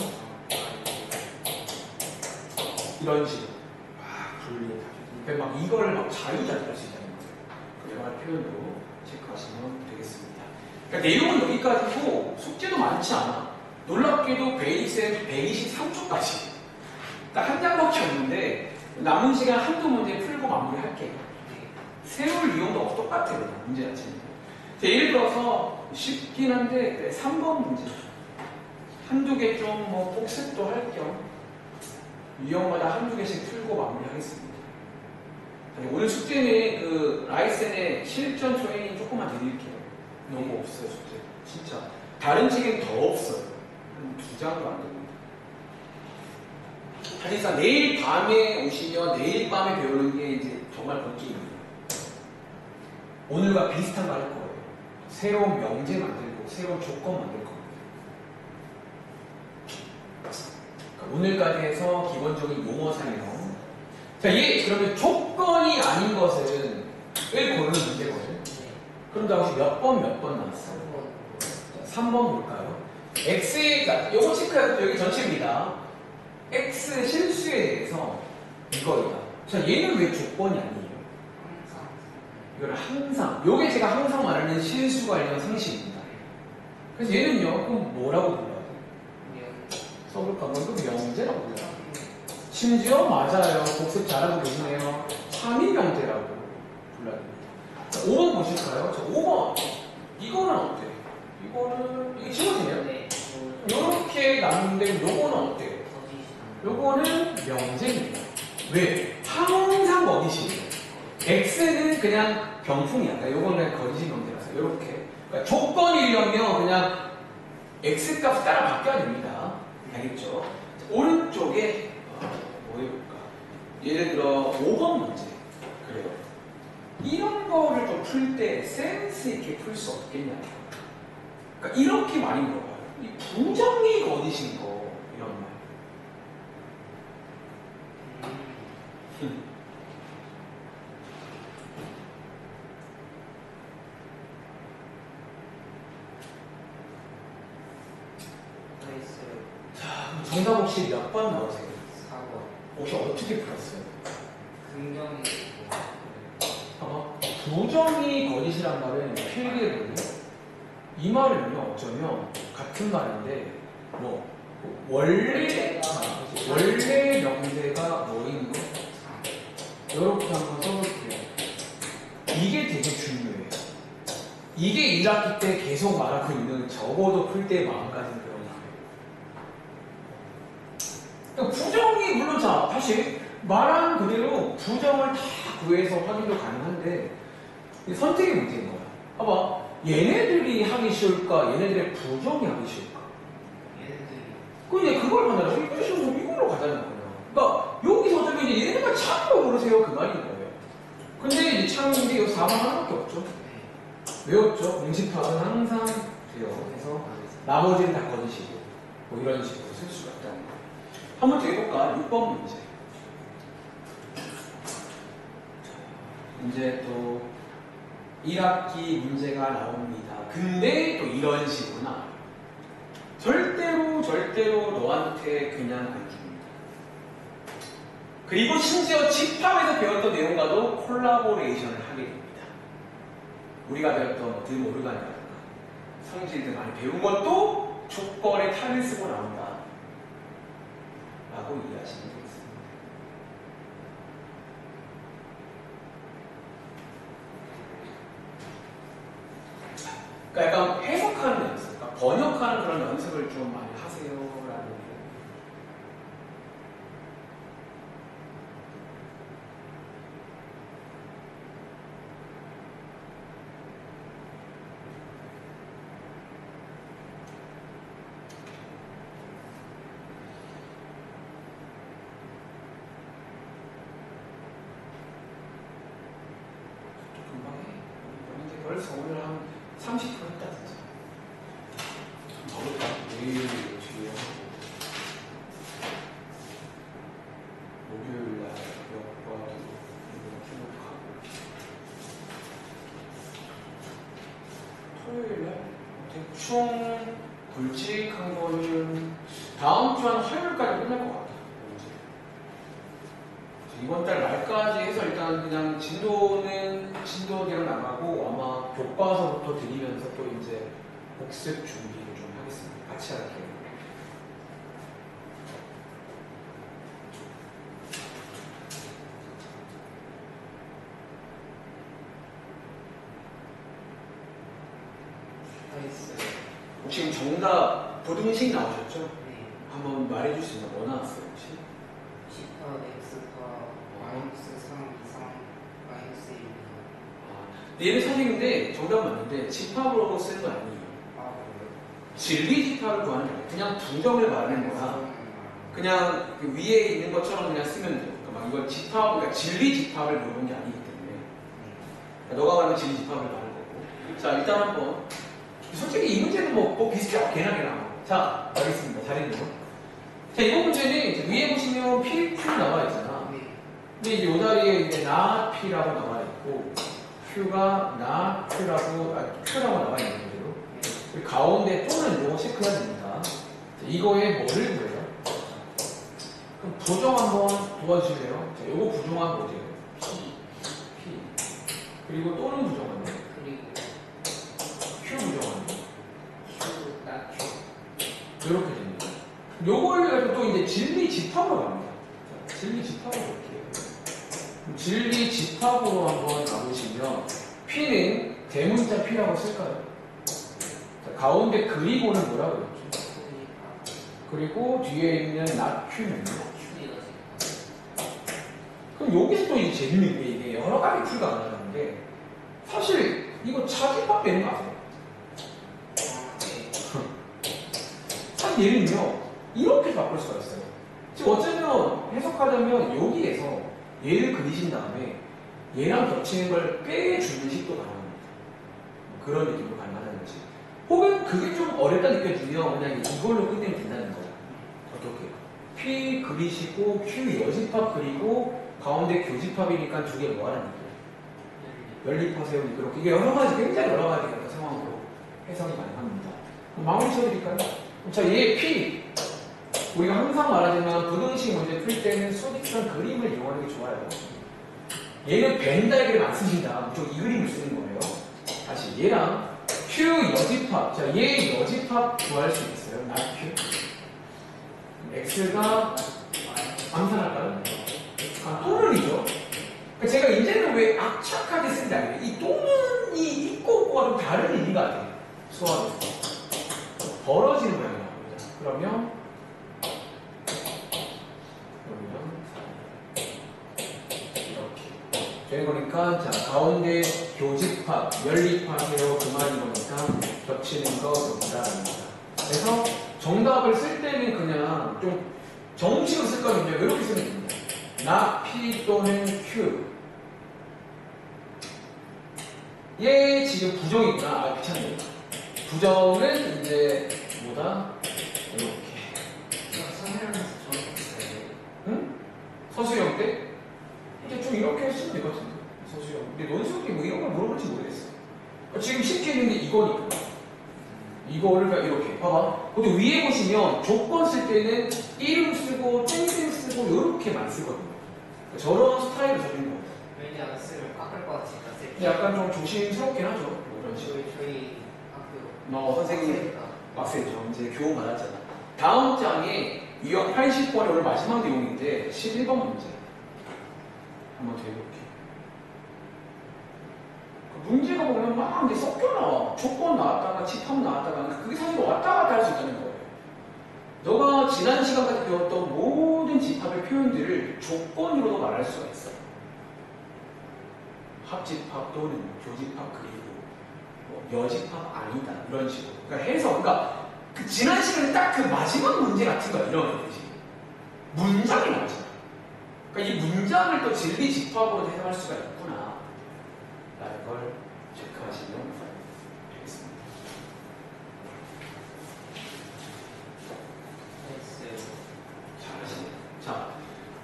이런 식으로. 막 분리해 가지고. 그러니까 막 이거를 막 자유자재할 수 있다는 거예요. 그 여러 가지 표현으로 체크하시면 되겠습니다. 그러니까 내용은 여기까지고 숙제도 많지 않아. 놀랍게도 베이스에 123초까지. 딱 한 장밖에 없는데 남은 시간 한두 문제 풀고 마무리할게요. 세울 이용도 똑같아요. 그냥 문제 자체는. 예를 들어서 쉽긴 한데 3번 문제 한두 개 좀 뭐 복습도 할 겸 유형마다 한두 개씩 풀고 마무리하겠습니다. 오늘 숙제는 그 라이센의 실전 트레이닝 조금만 드릴게요. 너무 없어요, 숙제. 진짜. 다른 책엔 더 없어요. 한 2장도 안 됩니다. 사실상 내일 밤에 오시면 내일 밤에 배우는 게 이제 정말 본게임이에요. 오늘과 비슷한 거 할 거예요. 새로운 명제 만들고 새로운 조건 만들 겁니다. 그러니까 오늘까지 해서 기본적인 용어 사용. 자, 얘 그러면 조건이 아닌 것은 을 고르는 문제거든. 그럼 다 혹시 몇 번 나왔어? 3번 볼까요? X의, 요거 체크해도 여기 전체입니다. X 실수에 대해서 이거이다. 자, 얘는 왜 조건이 아니에요? 항상 이거는 항상, 요게 제가 항상 말하는 실수 관련 상식입니다. 그래서 얘는요, 그럼 뭐라고 불러야 돼? 써볼까? 뭐 이거 명제라고 불러요. 심지어 맞아요. 복습 잘하고 계시네요. 3위 명제라고 불러야 됩니다. 자, 5번 보실까요? 자, 5번. 이거는 어때? 이거는, 이게 지워지네요? 네. 요렇게 나누는데 요거는 어때요? 요거는 명제입니다. 왜? 항상 거짓이에요. X는 그냥 병풍이야. 그러니까 요거는 그냥 거짓 명제라서 요렇게. 그러니까 조건이려면 그냥 X 값 따라 바뀌어야 됩니다. 알겠죠? 자, 오른쪽에 뭐 해볼까? 예를 들어 5번 문제. 그래요. 이런 거를 좀 풀 때 센스 있게 풀 수 없겠냐? 그러니까 이렇게 많이 물어봐요. 이 부정이 거짓인 거 이런 말. 자, 그럼 정답 혹시 몇 번 나오세요? 4번 혹시 어떻게 풀었어요? 긍정이 부정이 거짓이란 말은 필기해보면 이 말은요 어쩌면 같은 말인데 뭐 원래 명제가 뭐인 거 이렇게 한번 써볼게요. 이게 되게 중요해요. 이게 1학기 때 계속 말하고 있는 적어도 풀 때 마음가짐 그런 거예요. 그러니까 부정이 물론 자 사실 말한 그대로 부정을 다 구해서 확인도 가능한데 선택의 문제인 거야. 봐봐. 얘네들이 하기 쉬울까? 얘네들의 부정이 하기 쉬울까? 얘네들이 근데 그걸 하느라 이걸로 가자는 거예요. 그러니까 여기서 어쩌면 이제 얘네가 참으로 모르세요. 그 말인 거예요. 근데 이제 참인데 여기 4번 하나밖에 없죠. 외웠죠? 응시파악은 항상 돼요. 그래서 나머지는 다 거두시고 뭐 이런 식으로 쓸 수가 있다는 거예요. 한번 더 해볼까? 6번 문제. 이제 또 1학기 문제가 나옵니다. 근데 또 이런 식으로나 절대로 너한테 그냥 안 줍니다. 그리고 심지어 집합에서 배웠던 내용과도 콜라보레이션을 하게 됩니다. 우리가 배웠던 드모르간이라든가 성질 등 많이 배운 것도 조건에 탈을 쓰고 나온다 라고 이해하시면 되겠습니다. 그러니까 약간 해석하는 연습, 그러니까 번역하는 그런 연습을 좀 많이 하세요라는 얘기예요. 금방 해. 이제 벌써 오늘 한 30% 했다 진짜. 어렵다. 내일 뒤에 목요일날 역과도 기록하고 토요일날 대충 굵직한 거는 다음 주 한 화요일까지 끝날 것 같아. 이번 달 말까지 해서 일단 그냥 진도대로 나가고 아마 교과서부터 드리면서 또 이제 복습 준비를 좀 하겠습니다. 같이 할게요. 있어요. 혹시 정답 보등식 나오셨죠? 네. 한번 말해줄 수 있나? 뭐 나왔어요 혹시? 10파, X파, 마이너스 3 이상, 마이너스 1 이상. 얘는 사실 근데 정답 맞는데 집합으로 쓰는 건 아니에요. 아, 그래요? 진리 집합을 구하는 게 아니라 그냥 부정을 말하는 거야. 그냥 그 위에 있는 것처럼 그냥 쓰면 돼요. 그러니까 막 이건 집합, 그러니까 진리 집합을 물어본 게 아니기 때문에. 그러니까 너가 말하는 진리 집합을 말하는 거고. 자, 일단 한번. 솔직히 이 문제는 뭐 비슷해요. 걔나. 자, 알겠습니다. 잘했네요. 자, 이번 문제는 이제 위에 보시면 P, Q 나와 있잖아. 네. 근데 이제 이 자리에 이제 나 P라고 나와 있고, Q가 나 Q라고 나와 있는 거예요. 그 가운데 또는 이거 체크해야 됩니다. 자, 이거에 뭐를 구해요? 그럼 부정 한번 도와주실래요? 자, 요거 부정한 뭐죠? P. 그리고 또는 부정한 거. 그리고 Q 부정한 거. Q, 나 Q. 이렇게 됩니다. 요걸 가지고 또 이제 진리 집합으로 갑니다. 자, 진리 집합으로 볼게요. 진리 집합으로 한번 가보시면 P는 대문자 P라고 쓸까요? 자, 가운데 그리고는 뭐라고 했죠? 그리고 뒤에 있는 not Q는요? 그럼 여기서 또 이제 재밌는 게 이게 여러 가지 풀가 가능한데 사실 이거 차집합 되는 거 아세요? 사실 얘는요 이렇게 바꿀 수가 있어요. 지금 어쩌면 해석하자면 여기에서 얘를 그리신 다음에 얘랑 겹치는 걸 빼주는 식도 가능합니다. 그런 느낌으로 가능하다는 거지. 혹은 그게 좀 어렵다 느껴지면 그냥 이걸로 끝내면 된다는 거야. 어떻게? P 그리시고 Q 여집합 그리고 가운데 교집합이니까 두 개 뭐 하는 얘기예요? 연립하세요. 이렇게 이게 여러 가지 굉장히 여러 가지 상황으로 해석이 가능합니다. 그럼 마무리 지어드릴까요? 자, 얘 P 우리가 항상 말하지만 부등식 문제 풀 때는 수직선 그림을 이용하는 게 좋아요. 얘는 벤 다이그램 안 쓰신다. 무조건 이 그림을 쓰는 거예요. 다시 얘랑 Q 여집합. 자, 얘 여집합 구할 수 있어요. not Q. X가 암산할까요? 아, 또는이죠. 그러니까 제가 이제는 왜 악착하게 쓰는 게 아니에요. 이 또는이 있고 없고가 좀 다른 의미가 돼요. 수학에서. 벌어지는 모양이 나옵니다. 그러면 그러니까 자 가운데 교집합, 연립합이요 그 말인 거니까 겹치는 거 여기다랍니다. 그래서 정답을 쓸 때는 그냥 좀 정식으로 쓸 거면요 이렇게 쓰면 됩니다. 나 P 또는 Q. 얘 지금 부정이구나. 아 귀찮네. 부정은 이제 뭐다? 이렇게. 선생님께서 저는 어떻게 응? 서수영 때? 이제 좀 이렇게 쓰면 될 것 같은데. 서수영. 근데 논술기 뭐 이런 걸 물어볼지 모르겠어. 지금 쉽게 있는 게 이거니까. 이거를 그냥 이렇게. 봐봐. 근데 위에 보시면 조건 쓸 때는 이름 쓰고 땡땡 쓰고 이렇게만 쓰거든요. 저런 스타일을 적는 거예요. 왜냐 안 쓰면 깎을 것 같으니까 근데 약간 좀 조심스럽긴 하죠. 뭐 이런 식으로. 저희 학교 너 선생님 학생이니까. 빡세죠. 이제 교훈 받았잖아. 다음 장에 유형 80번이 오늘 마지막 내용인데 11번 문제. 한번 더 해볼게. 그 문제가 보면 막 이제 섞여 나와. 조건 나왔다가 집합 나왔다가 그게 사실 왔다 갔다 할 수 있다는 거예요. 너가 지난 시간까지 배웠던 모든 집합의 표현들을 조건으로도 말할 수가 있어. 합집합 또는 교집합 그리고 뭐 여집합 아니다 이런 식으로. 그러니까 해서 그러니까 그 지난 시간에 딱 그 마지막 문제 같은 거 이런 거지. 문장이 나오잖아. 그러니까 이 문장을 또 진리 집합으로 해석할 수가 있구나. 라는 걸 체크하시면 되겠습니다. 잘하시네. 자,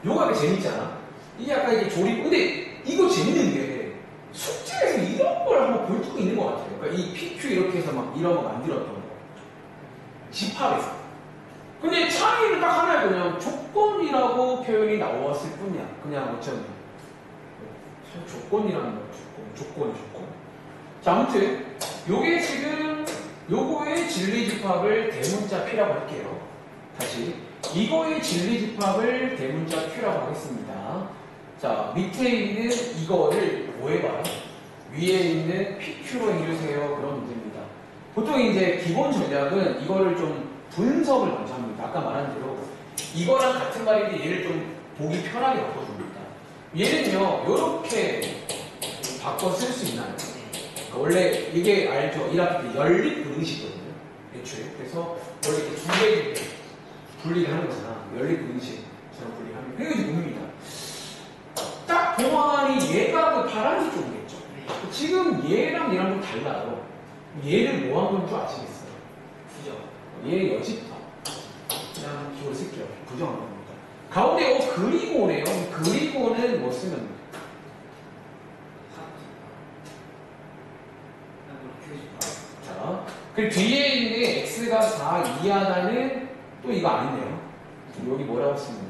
요가 게 재밌잖아. 이게 약간 이게 조립. 근데 이거 재밌는 게 숙제에서 이런 걸 한번 볼 수가 있는 것 같아요. 그러니까 이 PQ 이렇게 해서 막 이런 거 만들었던 거. 집합에서. 근데 차이를 딱 하나에 그냥 조건이라고 표현이 나왔을 뿐이야. 그냥 어쩌면. 조건이라는 거야. 조건. 자, 아무튼 요게 지금 요거의 진리 집합을 대문자 P라고 할게요. 다시 이거의 진리 집합을 대문자 Q라고 하겠습니다. 자, 밑에 있는 이거를 뭐 해봐요? 위에 있는 PQ로 해주세요. 그런 문제입니다. 보통 이제 기본 전략은 이거를 좀 분석을 먼저 합니다. 아까 말한 대로 이거랑 같은 말인데 얘를 좀 보기 편하게 바꿔줍니다. 얘는요, 이렇게 바꿔 쓸 수 있나요? 그러니까 원래 이게 알죠? 1학기 때 연립 분응식이거든요. 애초에. 그래서 원래 이렇게 두 개를 분리를 하는 거잖아. 연립 분응식처럼 분리를 하는 거. 그게 이제 뭡니다. 딱 보아하니 얘가 그 파란색 쪽이겠죠. 지금 얘랑 얘랑 좀 달라요. 얘를 뭐 한 건 줄 아시겠어요? 부정. 얘 여집합. 그냥 기호를 쓸게요. 부정한 겁니다. 가운데 그리고네요. 그리고는 뭐 쓰면 돼요? 자, 그리고 뒤에 있는 x가 4 이하다는 또 이거 아니네요. 여기 뭐라고 쓰면 돼?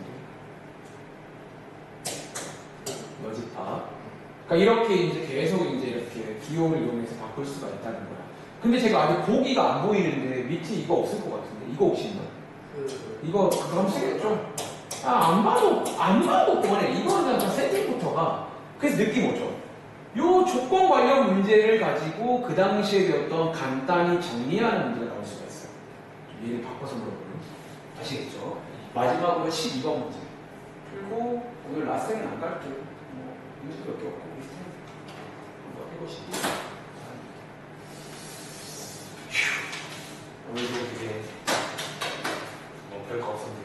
여집합. 그러니까 이렇게 이제 계속 이제 이렇게 기호를 이용해서 바꿀 수가 있다는 거야. 근데 제가 아직 보기가 안 보이는데 밑에 이거 없을 것 같은데 이거 혹시 있나? 이거 그럼 쓰겠죠? 안 봐도 그만해. 이거는 약간 세팅부터가 그래서 느낌 오죠? 요 조건 관련 문제를 가지고 그 당시에 배웠던 간단히 정리하는 문제가 나올 수가 있어요. 얘를 바꿔서 물어보면 아시겠죠? 마지막으로 12번 문제 그리고 오늘 라스트는 안 갈게요. 뭐 문제도 몇 개 없고 비슷해요. 한번 해보시죠. 오늘도 되게 뭐 별거 없었네요.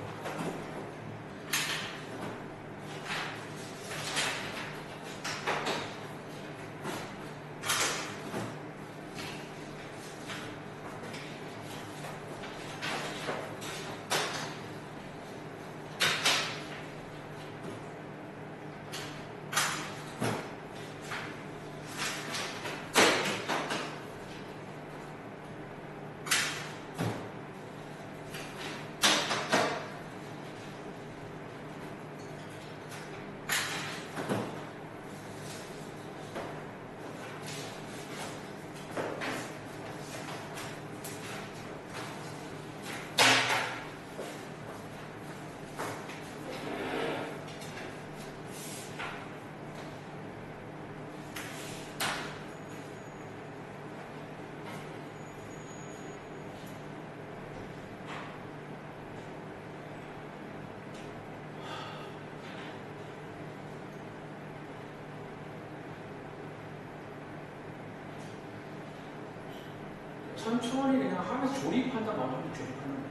천천히 그냥 하면서 조립한다 마음으로 조립하는 거예요.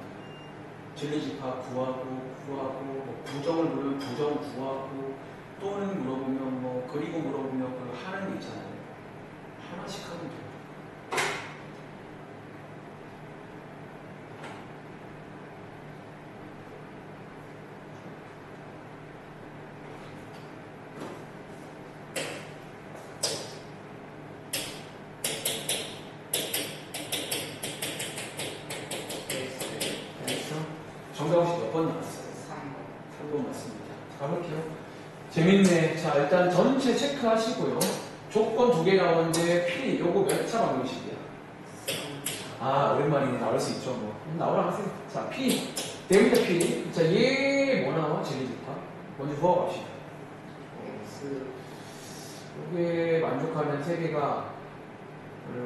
진리집합 구하고 뭐 부정을 물으면 부정 구하고 또는 물어보면 뭐 그리고 물어보면 그 하는 게 있잖아요. 하나씩 하면 돼요. 정답 혹시 몇 번 나왔어요? 3번. 3번 맞습니다. 가볼게요. 재밌네. 자, 일단 전체 체크하시고요. 조건 2개 나오는데 P, 요거 몇 차 방정식이야? 아, 오랜만이네. 나올 수 있죠, 뭐. 나오라 하세요. 자, P. 데미터 P. 자, 얘 뭐 나와? 진리집합. 먼저 구워갑시다. X. 요게 만족하면 3개가, 네,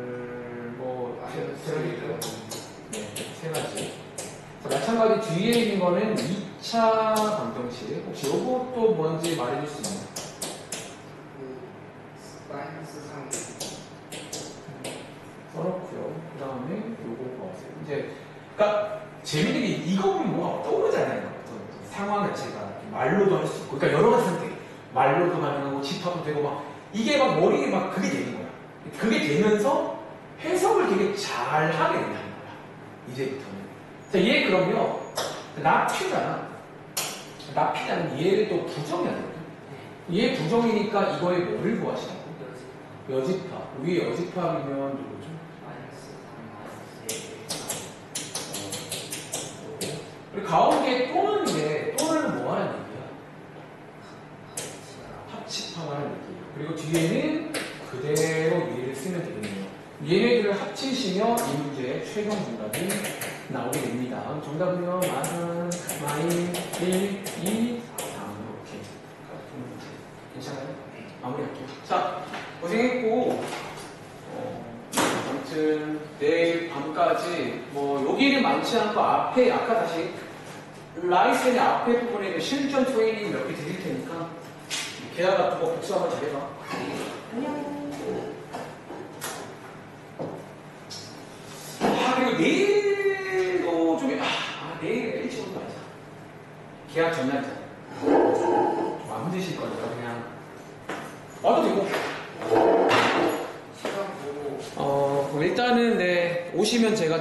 3가지. 자, 마찬가지 뒤에 있는 거는 2차 방정식. 혹시 요것도 뭔지 말해줄 수 있나요? 마이너스 3. 써놓고요. 그 다음에 요거 봐보세요. 이제, 그러니까 재밌는 게 이거 보면 뭐가 떠오르잖아요. 어떤 상황 자체가 말로도 할 수 있고, 그러니까 여러 가지 선택. 말로도 가능하고 집합도 되고 막 이게 막 머리에 막 그게 되는 거야. 그게 되면서 해석을 되게 잘 하게 된다는 거야. 이제부터는. 자, 얘 그러면 납피잖아. 납피자는 얘를 또 부정해야 되거든. 얘 부정이니까 이거에 뭐를 구하시라고? 여집합. 위에 여집합이면 누구죠? 마이너스 3, 마이너스 1. 그리고 가운데 또는인데 또는 뭐 하는 얘기야? 합집합하는 얘기예요. 그리고 뒤에는 그대로 얘를 쓰면 되겠네요. 얘네들을 합치시면 이 문제의 최종 정답이 나오게 됩니다. 그럼 정답은요, 마인 1, 2, 3 이렇게 괜찮아요? 마무리할게요. 자, 고생했고 아무튼 내일 밤까지 뭐 여기는 많지 않고 앞에 아까 다시 라이센의 앞에 부분에 실전 트레이닝 몇 개 드릴 테니까 게다가 그거 복수 한번 잘해봐. 안녕. 그리고 내일도 좀 내일 일찍 오는 거 아니야? 계약 전날이잖아. 안 힘드실 거니까 그냥 와도 되고. 시간 보고. 그럼 일단은 네 오시면 제가